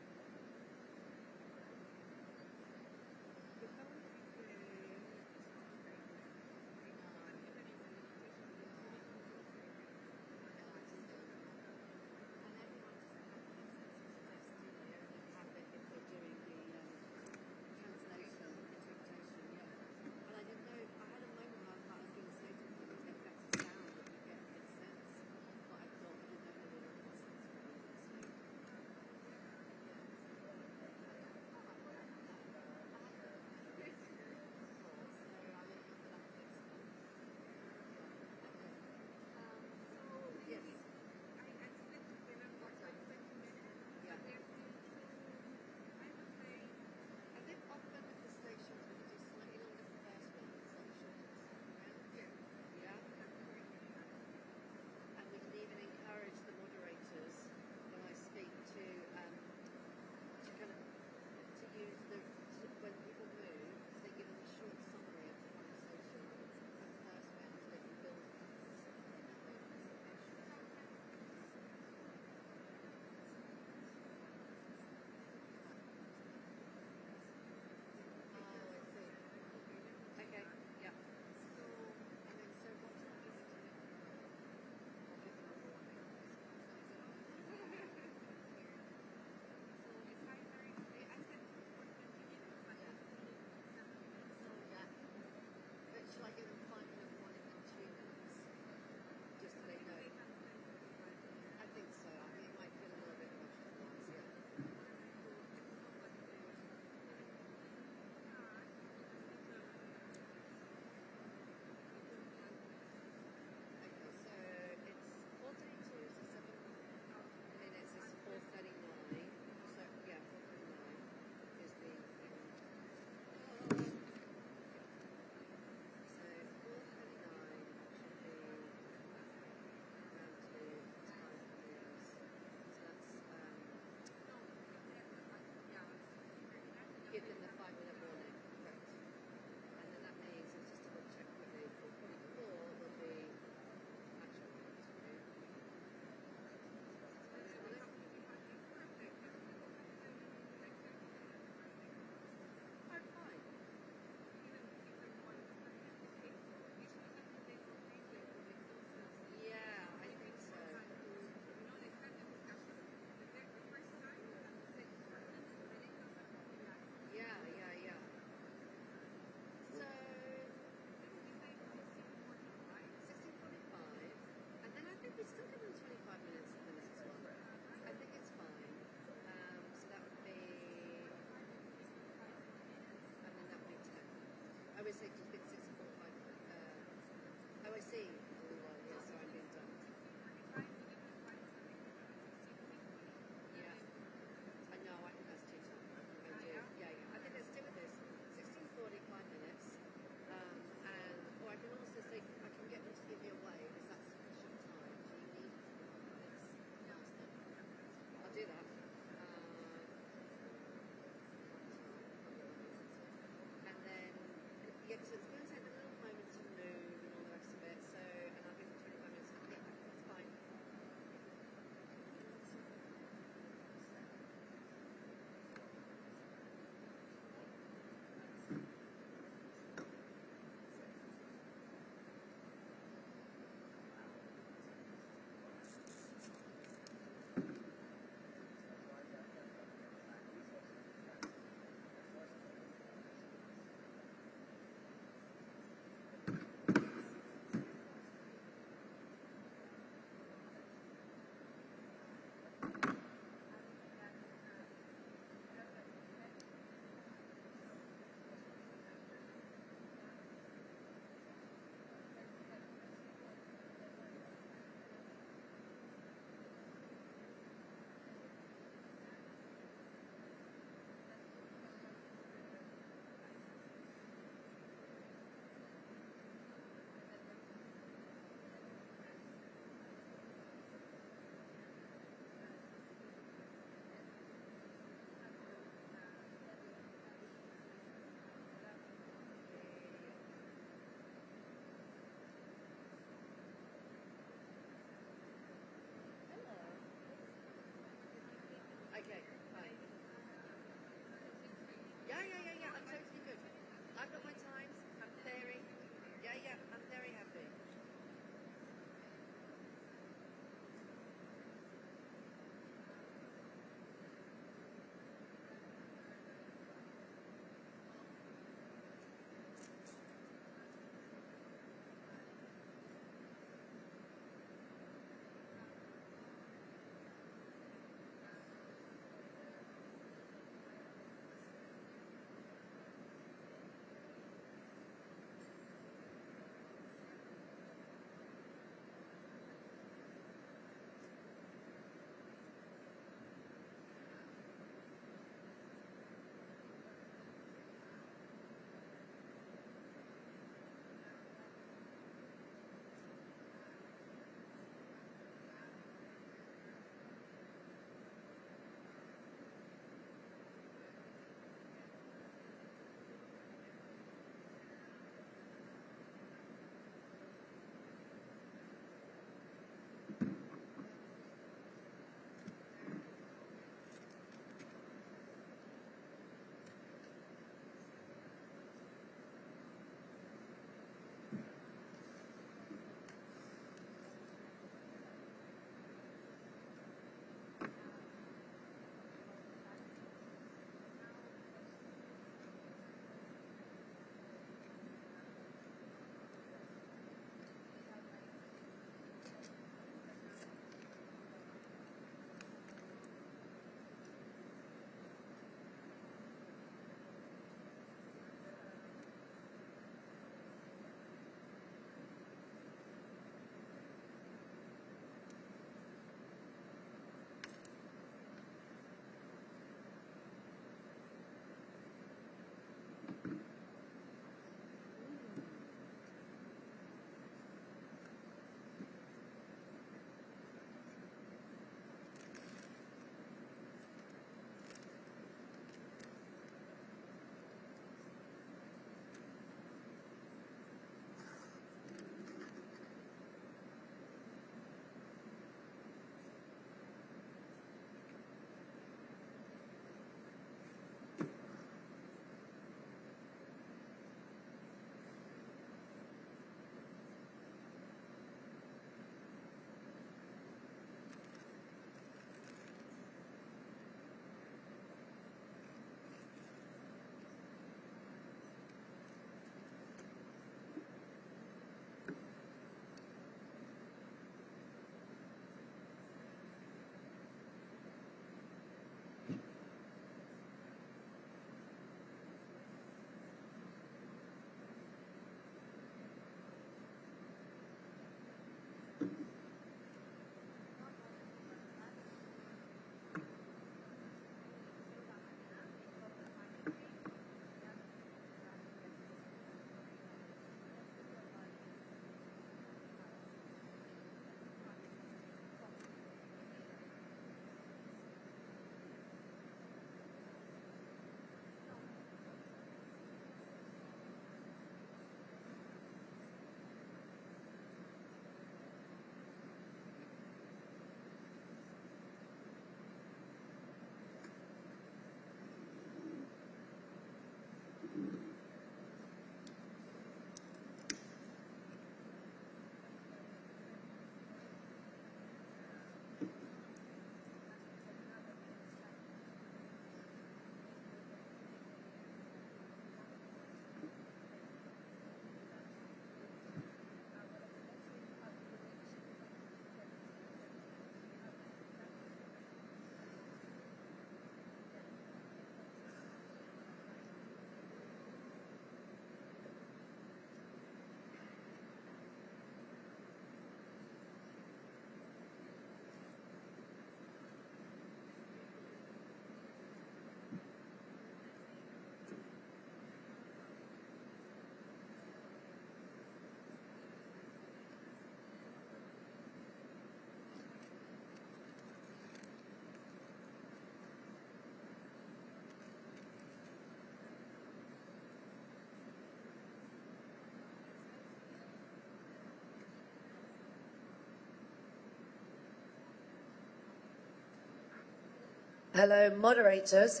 Hello, moderators.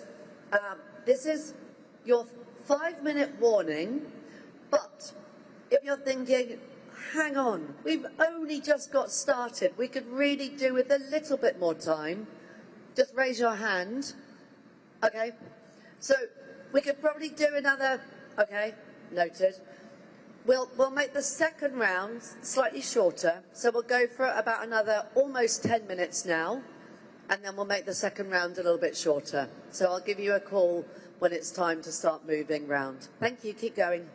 This is your 5-minute warning, but if you're thinking, hang on, we've only just got started, we could really do with a little bit more time, just raise your hand. Okay, so we could probably do another, okay, noted. We'll make the second round slightly shorter, so we'll go for about another almost 10 minutes now, and then we'll make the second round a little bit shorter. So I'll give you a call when it's time to start moving round. Thank you, keep going.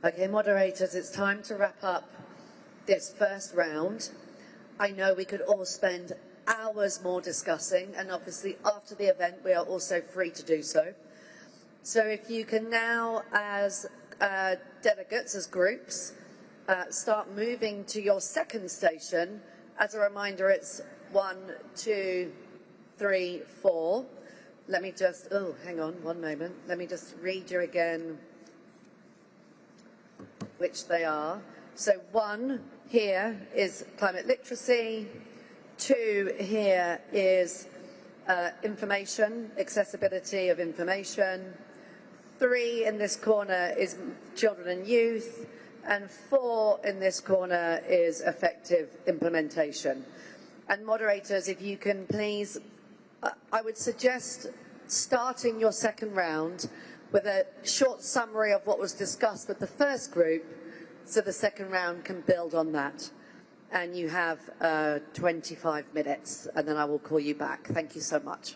Okay, moderators, it's time to wrap up this first round. I know we could all spend hours more discussing, and obviously after the event we are also free to do so. So if you can now, as delegates, as groups, start moving to your second station. As a reminder, it's 1, 2, 3, 4. Let me just, oh, hang on one moment. Let me just read you again which they are. So 1 here is climate literacy. 2 here is information, accessibility of information. 3 in this corner is children and youth. And 4 in this corner is effective implementation. And moderators, if you can please, I would suggest starting your second round with a short summary of what was discussed with the first group, so the second round can build on that. And you have 25 minutes, and then I will call you back. Thank you so much.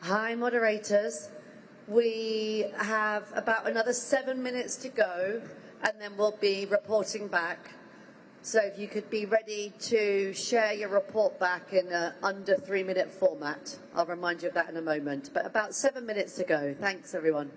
Hi, moderators. We have about another 7 minutes to go, and then we'll be reporting back. So if you could be ready to share your report back in an under 3-minute format. I'll remind you of that in a moment. But about 7 minutes to go. Thanks, everyone.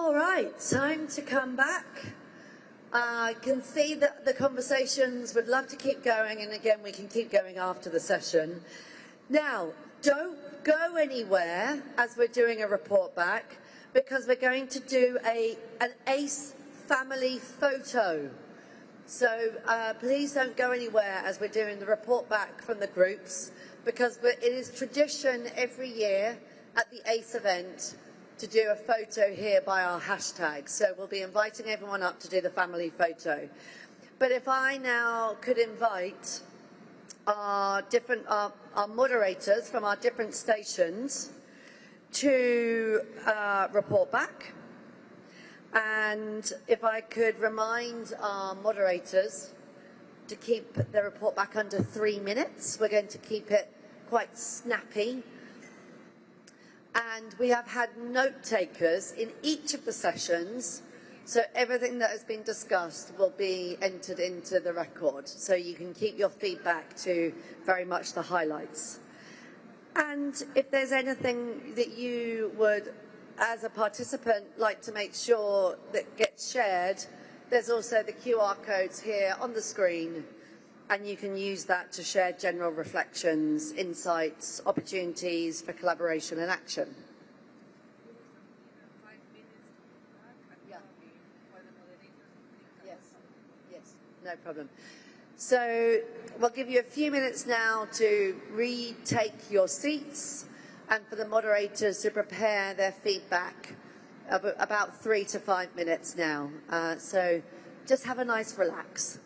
All right, time to come back. I can see that the conversations would love to keep going, and again, we can keep going after the session. Now, don't go anywhere as we're doing a report back, because we're going to do an ACE family photo. So please don't go anywhere as we're doing the report back from the groups, because it is tradition every year at the ACE event to do a photo here by our hashtag. So we'll be inviting everyone up to do the family photo. But if I now could invite our moderators from our different stations to report back. And if I could remind our moderators to keep the report back under 3 minutes. We're going to keep it quite snappy. And we have had note takers in each of the sessions, so everything that has been discussed will be entered into the record. So you can keep your feedback to very much the highlights. And if there's anything that you would, as a participant, like to make sure that gets shared, there's also the QR codes here on the screen, and you can use that to share general reflections, insights, opportunities for collaboration and action. Yeah. Yes, no problem. So we'll give you a few minutes now to retake your seats and for the moderators to prepare their feedback, about 3 to 5 minutes now. So just have a nice relax.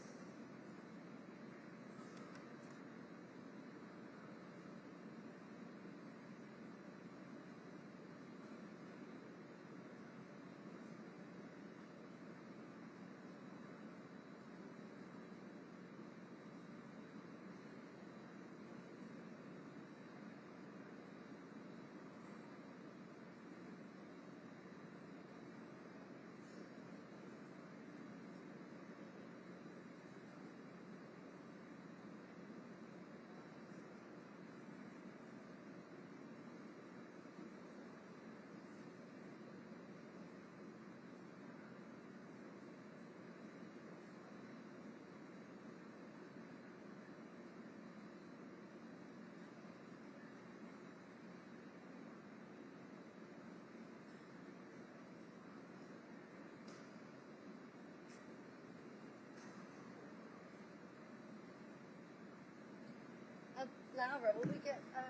Laura, will we get Fleur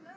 back?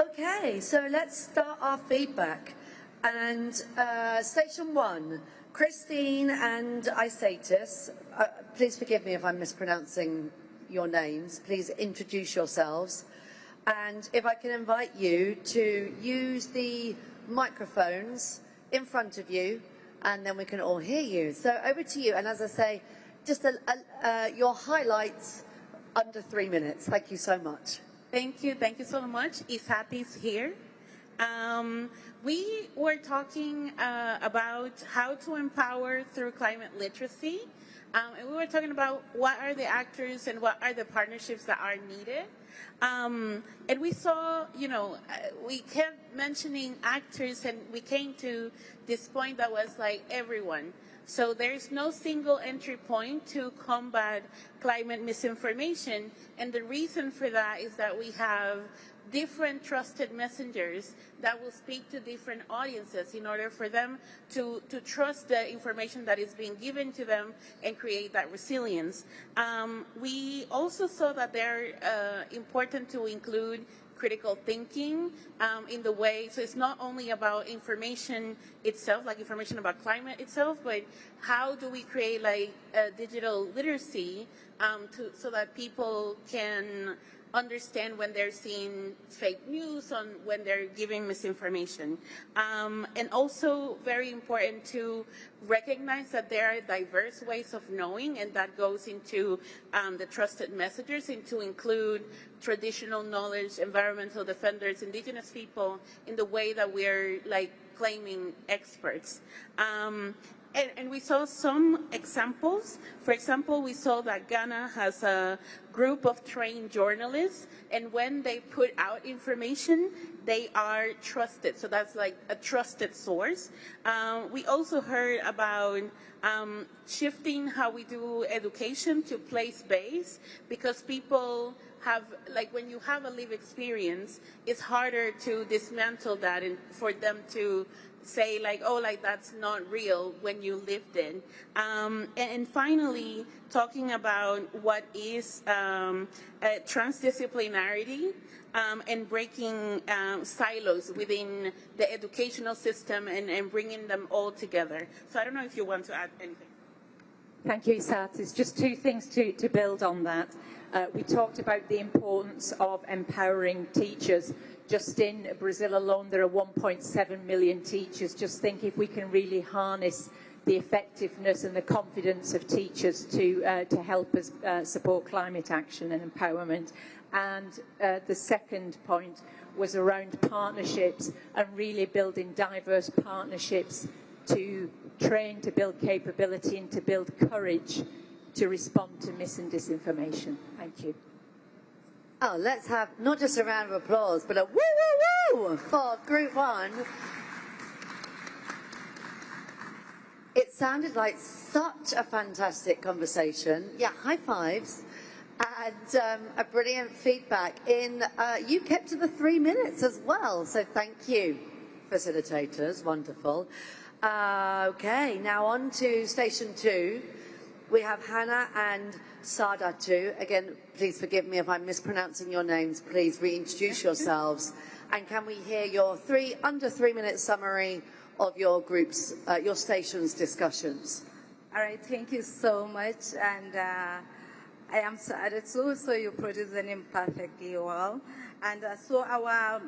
Okay, so let's start our feedback. And Station 1, Christine and Isatis, please forgive me if I'm mispronouncing your names. Please introduce yourselves. And if I can invite you to use the microphones in front of you, and then we can all hear you. So over to you. And as I say, just your highlights under 3 minutes. Thank you so much. Thank you so much. Isatis here. We were talking about how to empower through climate literacy. And we were talking about what are the actors and what are the partnerships that are needed. And we saw, we kept mentioning actors, and we came to this point that was like everyone. So there's no single entry point to combat climate misinformation. And the reason for that is that we have different trusted messengers that will speak to different audiences in order for them to trust the information that is being given to them and create that resilience. We also saw that they're important to include critical thinking in the way, so it's not only about information itself, like information about climate itself, but how do we create like digital literacy so that people can understand when they're seeing fake news, on when they're giving misinformation. And also very important to recognize that there are diverse ways of knowing, and that goes into the trusted messengers, and to include traditional knowledge, environmental defenders, indigenous people in the way that we're like claiming experts. And we saw some examples. For example, we saw that Ghana has a group of trained journalists, and when they put out information, they are trusted. So that's like a trusted source. We also heard about shifting how we do education to place-based, because people have, like when you have a lived experience, it's harder to dismantle that and for them to say like, oh, like that's not real when you lived it. And finally, talking about what is transdisciplinarity and breaking silos within the educational system and bringing them all together. So I don't know if you want to add anything. Thank you, Isatis. Just two things to build on that. We talked about the importance of empowering teachers. Just in Brazil alone, there are 1.7 million teachers. Just think if we can really harness the effectiveness and the confidence of teachers to help us support climate action and empowerment. And the second point was around partnerships and really building diverse partnerships to train, to build capability, and to build courage to respond to mis and disinformation. Thank you. Oh, let's have not just a round of applause, but a woo, woo, woo for Group 1. It sounded like such a fantastic conversation. Yeah, high fives. And a brilliant feedback. You kept to the 3 minutes as well, so thank you, facilitators. Wonderful. Okay, now on to Station 2. We have Hannah and Sadatu. Again, please forgive me if I'm mispronouncing your names. Please reintroduce yourselves. And can we hear your under 3 minute summary of your groups, your station's discussions? All right, thank you so much. And I am Sadatu, so you produce the name perfectly well. And so our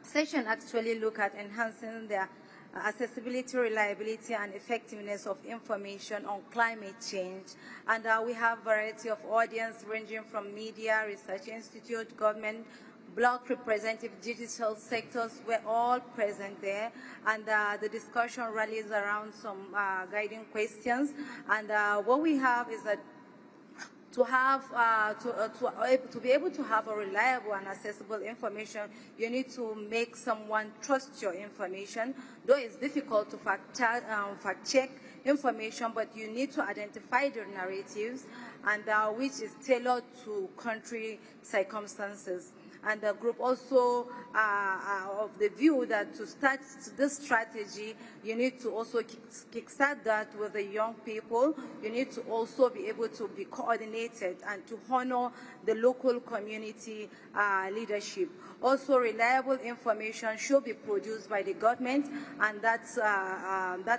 session actually look at enhancing the accessibility, reliability, and effectiveness of information on climate change. And we have a variety of audience ranging from media, research institute, government, block representative, digital sectors were all present there. And the discussion rallies around some guiding questions. And what we have is that to be able to have a reliable and accessible information, you need to make someone trust your information. Though it's difficult to fact check information, but you need to identify the narratives, and which is tailored to country circumstances. And the group also of the view that to start this strategy, you need to also kickstart that with the young people. You need to also be able to be coordinated and to honor the local community leadership. Also, reliable information should be produced by the government, and that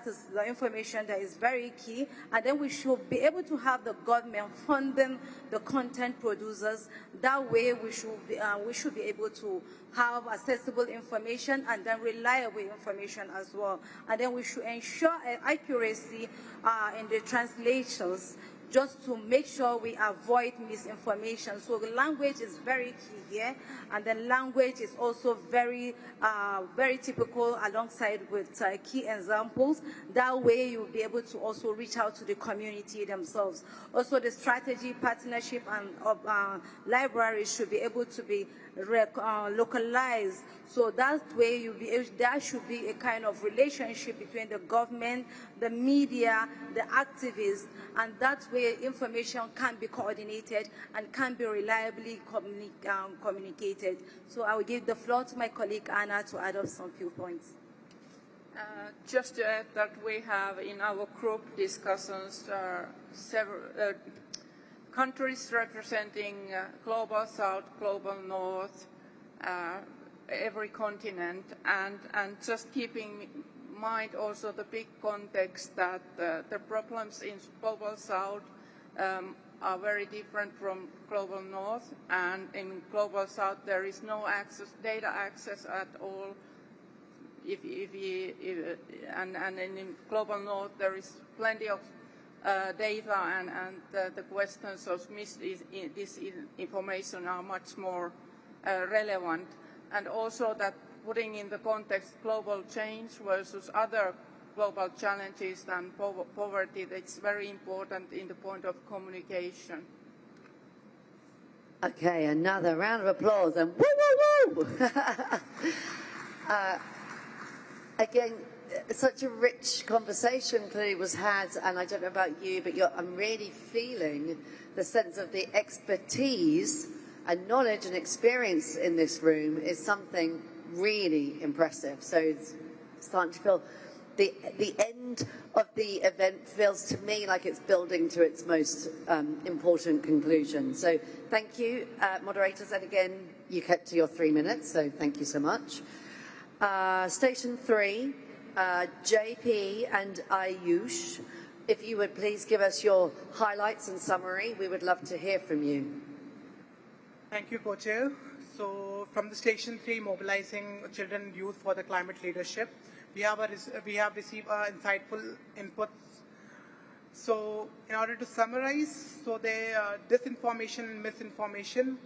is the information that is very key. And then we should be able to have the government funding the content producers. That way, we should be able to have accessible information and then reliable information as well. And then we should ensure accuracy in the translations, just to make sure we avoid misinformation. So the language is very key here, and then language is also very, very typical alongside with key examples. That way you'll be able to also reach out to the community themselves. Also the strategy, partnership, and libraries should be able to be localized. So that way there should be a kind of relationship between the government, the media, the activists, and that way information can be coordinated and can be reliably communicated. So I will give the floor to my colleague Anna to add up some few points. Just to add that we have in our group discussions several countries representing Global South, Global North, every continent, and just keeping in mind also the big context that the problems in Global South are very different from Global North, and in Global South there is no data access at all. And in Global North there is plenty of data, and the questions of disinformation are much more relevant. And also that putting in the context global change versus other global challenges than poverty, that's very important in the point of communication. Okay, another round of applause and woo, woo, woo! Again, such a rich conversation clearly was had, and I don't know about you, but I'm really feeling the sense of the expertise and knowledge and experience in this room is something really impressive. So it's starting to feel the end of the event feels to me like it's building to its most important conclusion. So thank you, moderators, and again, you kept to your 3 minutes, so thank you so much. Station 3, JP and Ayush, if you would please give us your highlights and summary, we would love to hear from you. Thank you, Co-Chair. So from the Station 3, Mobilizing Children and Youth for the Climate Leadership, we have received insightful inputs. So in order to summarize, so disinformation and misinformation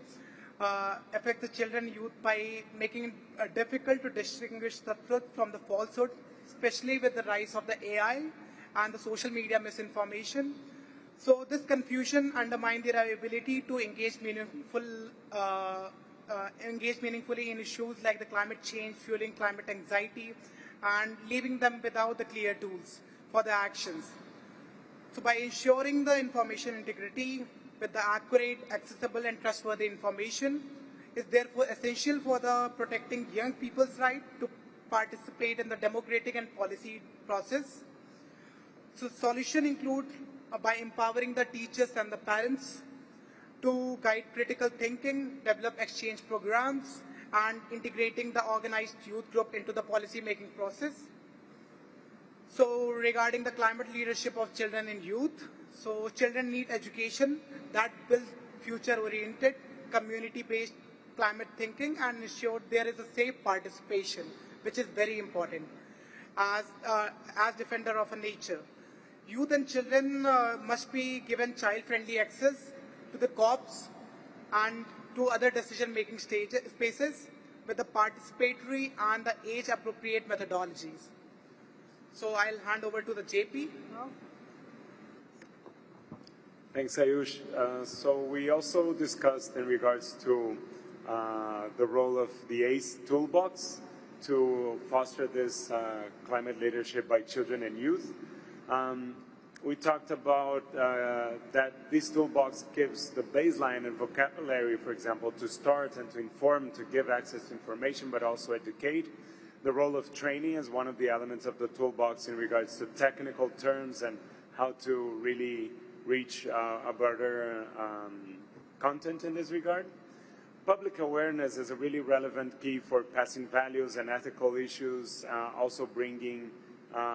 affect the children and youth by making it difficult to distinguish the truth from the falsehood, especially with the rise of the AI and the social media misinformation. So this confusion undermines their ability to engage meaningfully in issues like the climate change, fueling climate anxiety, and leaving them without the clear tools for their actions. So by ensuring the information integrity with the accurate, accessible, and trustworthy information is therefore essential for the protecting young people's right to participate in the democratic and policy process. So solution include by empowering the teachers and the parents to guide critical thinking, develop exchange programs, and integrating the organized youth group into the policy making process. So regarding the climate leadership of children and youth, so children need education that builds future-oriented, community-based climate thinking and ensure there is a safe participation, which is very important as defender of nature. Youth and children must be given child-friendly access to the COPs and to other decision-making spaces with the participatory and the age-appropriate methodologies. So I'll hand over to the JP now. Thanks, Ayush. So we also discussed in regards to the role of the ACE toolbox to foster this climate leadership by children and youth. we talked about that this toolbox gives the baseline and vocabulary, for example, to start and to inform, to give access to information, but also educate. The role of training is one of the elements of the toolbox in regards to technical terms and how to really reach a broader content in this regard. Public awareness is a really relevant key for passing values and ethical issues, also bringing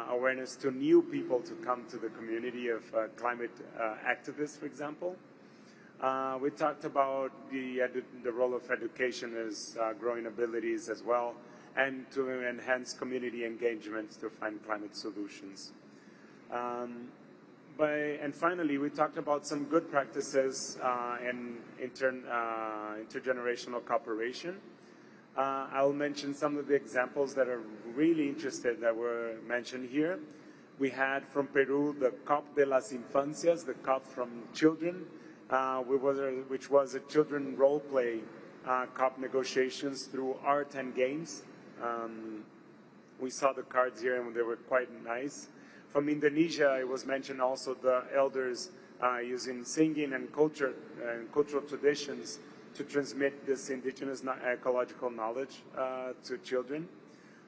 awareness to new people to come to the community of climate activists, for example. We talked about the role of education as growing abilities as well, and to enhance community engagement to find climate solutions. And finally, we talked about some good practices in intergenerational cooperation. I'll mention some of the examples that are really interesting that were mentioned here. We had from Peru the COP de las Infancias, the COP from children, which was a children role play COP negotiations through art and games. We saw the cards here and they were quite nice. From Indonesia, it was mentioned also the elders using singing and cultural traditions to transmit this indigenous ecological knowledge to children.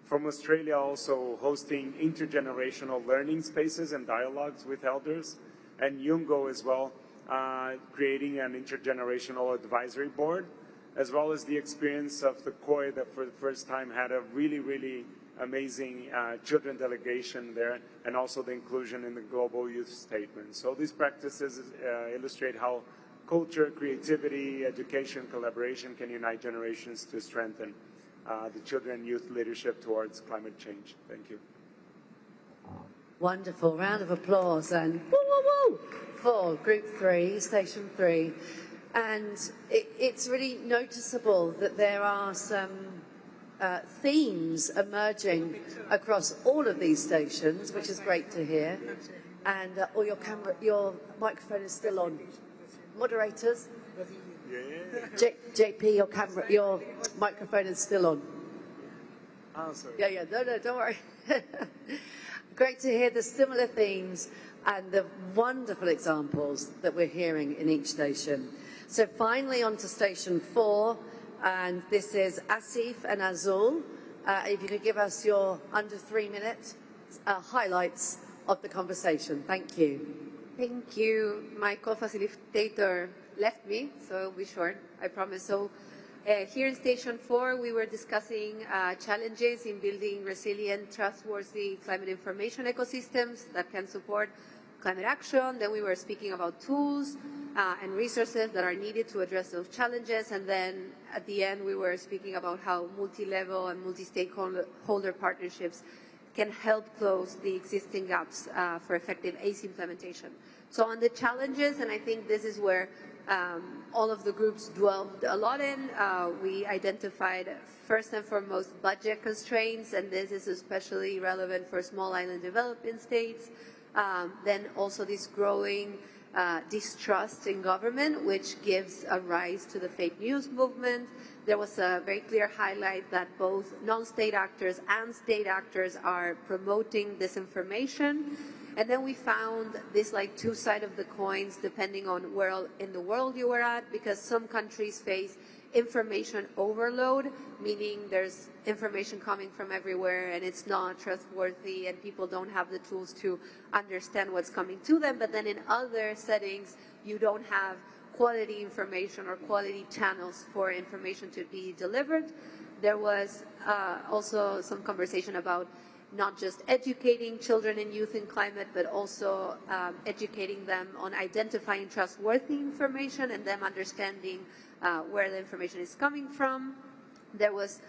From Australia, also hosting intergenerational learning spaces and dialogues with elders. And Yungo as well, creating an intergenerational advisory board, as well as the experience of the COI that for the first time had a really, really amazing children delegation there, and also the inclusion in the Global Youth Statement. So these practices illustrate how culture, creativity, education, collaboration can unite generations to strengthen the children and youth leadership towards climate change. Thank you. Wonderful. Round of applause and woo, woo, woo, for Group 3, Station 3. And it's really noticeable that there are some themes emerging across all of these stations, which is great to hear. And your microphone is still on. Moderators? JP, your microphone is still on. Oh, sorry. Yeah, no, don't worry. Great to hear the similar themes and the wonderful examples that we're hearing in each station. So finally on to Station 4, and this is Asif and Azul. If you could give us your under 3-minute highlights of the conversation. Thank you. Thank you. My co-facilitator left me, so it'll be short, I promise. So here in Station 4, we were discussing challenges in building resilient, trustworthy climate information ecosystems that can support climate action. Then we were speaking about tools and resources that are needed to address those challenges. And then at the end, we were speaking about how multi-level and multi-stakeholder partnerships can help close the existing gaps for effective ACE implementation. So on the challenges, and I think this is where all of the groups dwelled a lot in, we identified first and foremost budget constraints, and this is especially relevant for small island developing states. Then also this growing distrust in government, which gives a rise to the fake news movement. There was a very clear highlight that both non-state actors and state actors are promoting disinformation. And then we found this like two sides of the coins depending on where in the world you were at, because some countries face information overload, meaning there's information coming from everywhere and it's not trustworthy and people don't have the tools to understand what's coming to them. But then in other settings, you don't have quality information or quality channels for information to be delivered. There was also some conversation about not just educating children and youth in climate, but also educating them on identifying trustworthy information and them understanding where the information is coming from. There was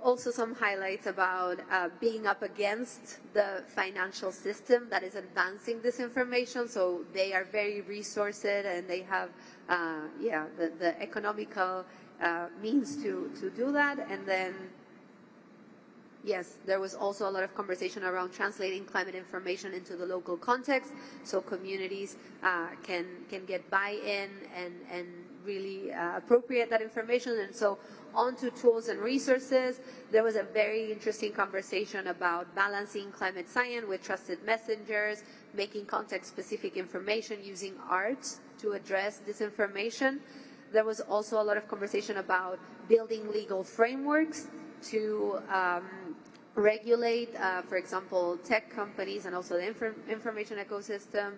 also some highlights about being up against the financial system that is advancing this information. So they are very resourced and they have, the economical means to do that. And then, yes, there was also a lot of conversation around translating climate information into the local context, so communities can get buy-in and really appropriate that information. And so onto tools and resources, there was a very interesting conversation about balancing climate science with trusted messengers, making context-specific information using art to address disinformation. There was also a lot of conversation about building legal frameworks to regulate, for example, tech companies and also the information ecosystem.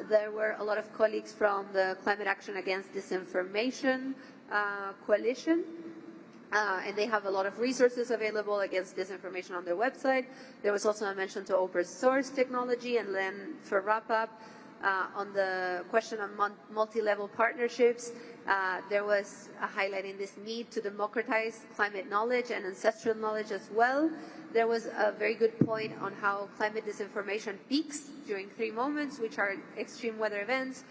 There were a lot of colleagues from the Climate Action Against Disinformation Coalition, and they have a lot of resources available against disinformation on their website. There was also a mention to open source technology, and then for wrap-up, on the question of multi-level partnerships, there was a highlighting this need to democratize climate knowledge and ancestral knowledge as well. There was a very good point on how climate disinformation peaks during 3 moments, which are extreme weather events,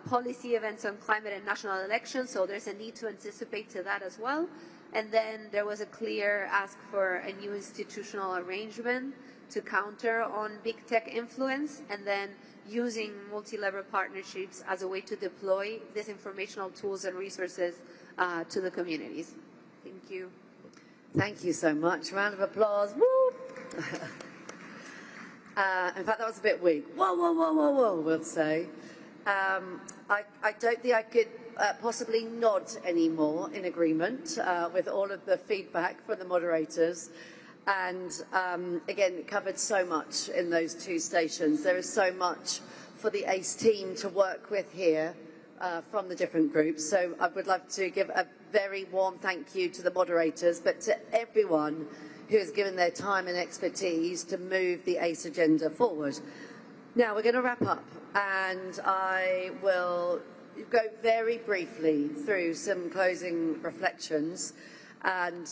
policy events on climate and national elections, so there's a need to anticipate to that as well. And then there was a clear ask for a new institutional arrangement to counter on big tech influence, and then using multi-level partnerships as a way to deploy these informational tools and resources to the communities. Thank you. Thank you so much. Round of applause. Woo! In fact, that was a bit weak. Whoa, whoa, whoa, whoa, whoa, we'll say. I don't think I could possibly nod anymore in agreement with all of the feedback from the moderators. And again, it covered so much in those 2 stations. There is so much for the ACE team to work with here from the different groups. So I would love to give a very warm thank you to the moderators, but to everyone who has given their time and expertise to move the ACE agenda forward. Now we're going to wrap up, and I will go very briefly through some closing reflections, and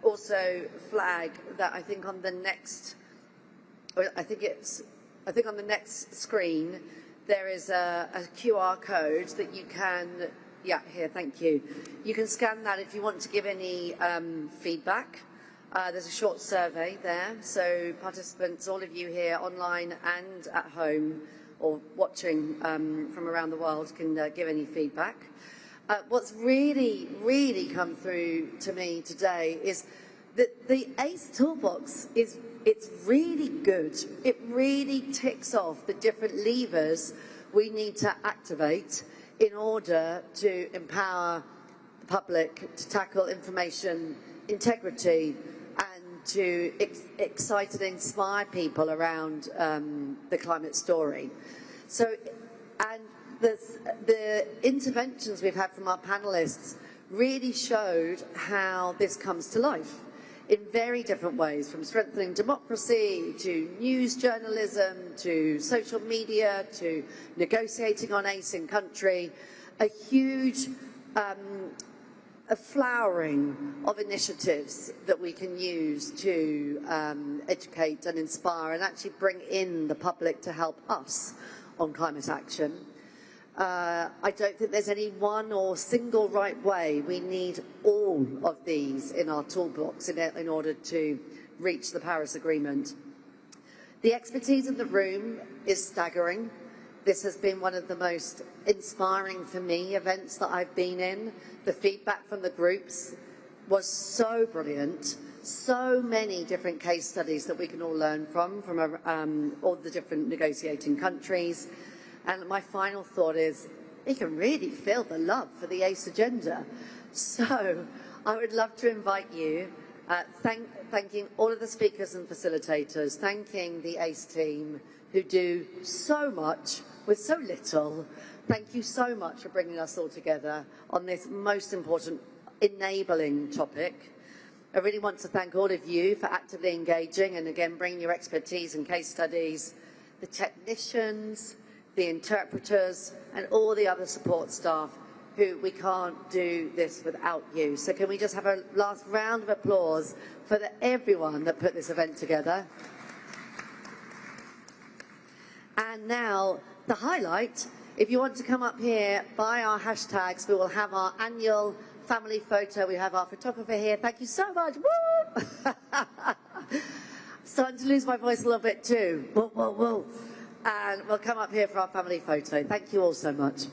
also flag that I think on the next, on the next screen there is a QR code that you can, here, thank you. You can scan that if you want to give any feedback. There's a short survey there, so participants, all of you here online and at home or watching from around the world can give any feedback. What's really, really come through to me today is that the ACE toolbox it's really good. It really ticks off the different levers we need to activate in order to empower the public to tackle information integrity and to excite and inspire people around the climate story. So, and the interventions we've had from our panelists really showed how this comes to life in very different ways, from strengthening democracy to news journalism to social media to negotiating on ACE in country. A huge a flowering of initiatives that we can use to educate and inspire and actually bring in the public to help us on climate action. I don't think there's any one or single right way. We need all of these in our toolbox in order to reach the Paris Agreement. The expertise in the room is staggering. This has been one of the most inspiring for me events that I've been in. The feedback from the groups was so brilliant. So many different case studies that we can all learn from all the different negotiating countries. And my final thought is, you can really feel the love for the ACE agenda. So I would love to invite you, thanking all of the speakers and facilitators, thanking the ACE team who do so much with so little. Thank you so much for bringing us all together on this most important enabling topic. I really want to thank all of you for actively engaging and again bringing your expertise and case studies, the technicians, the interpreters and all the other support staff who we can't do this without you. So can we just have a last round of applause for everyone that put this event together. And now the highlight, if you want to come up here by our hashtags, we will have our annual family photo. We have our photographer here. Thank you so much. Woo! Starting to lose my voice a little bit too. Whoa, whoa, whoa. And we'll come up here for our family photo. Thank you all so much.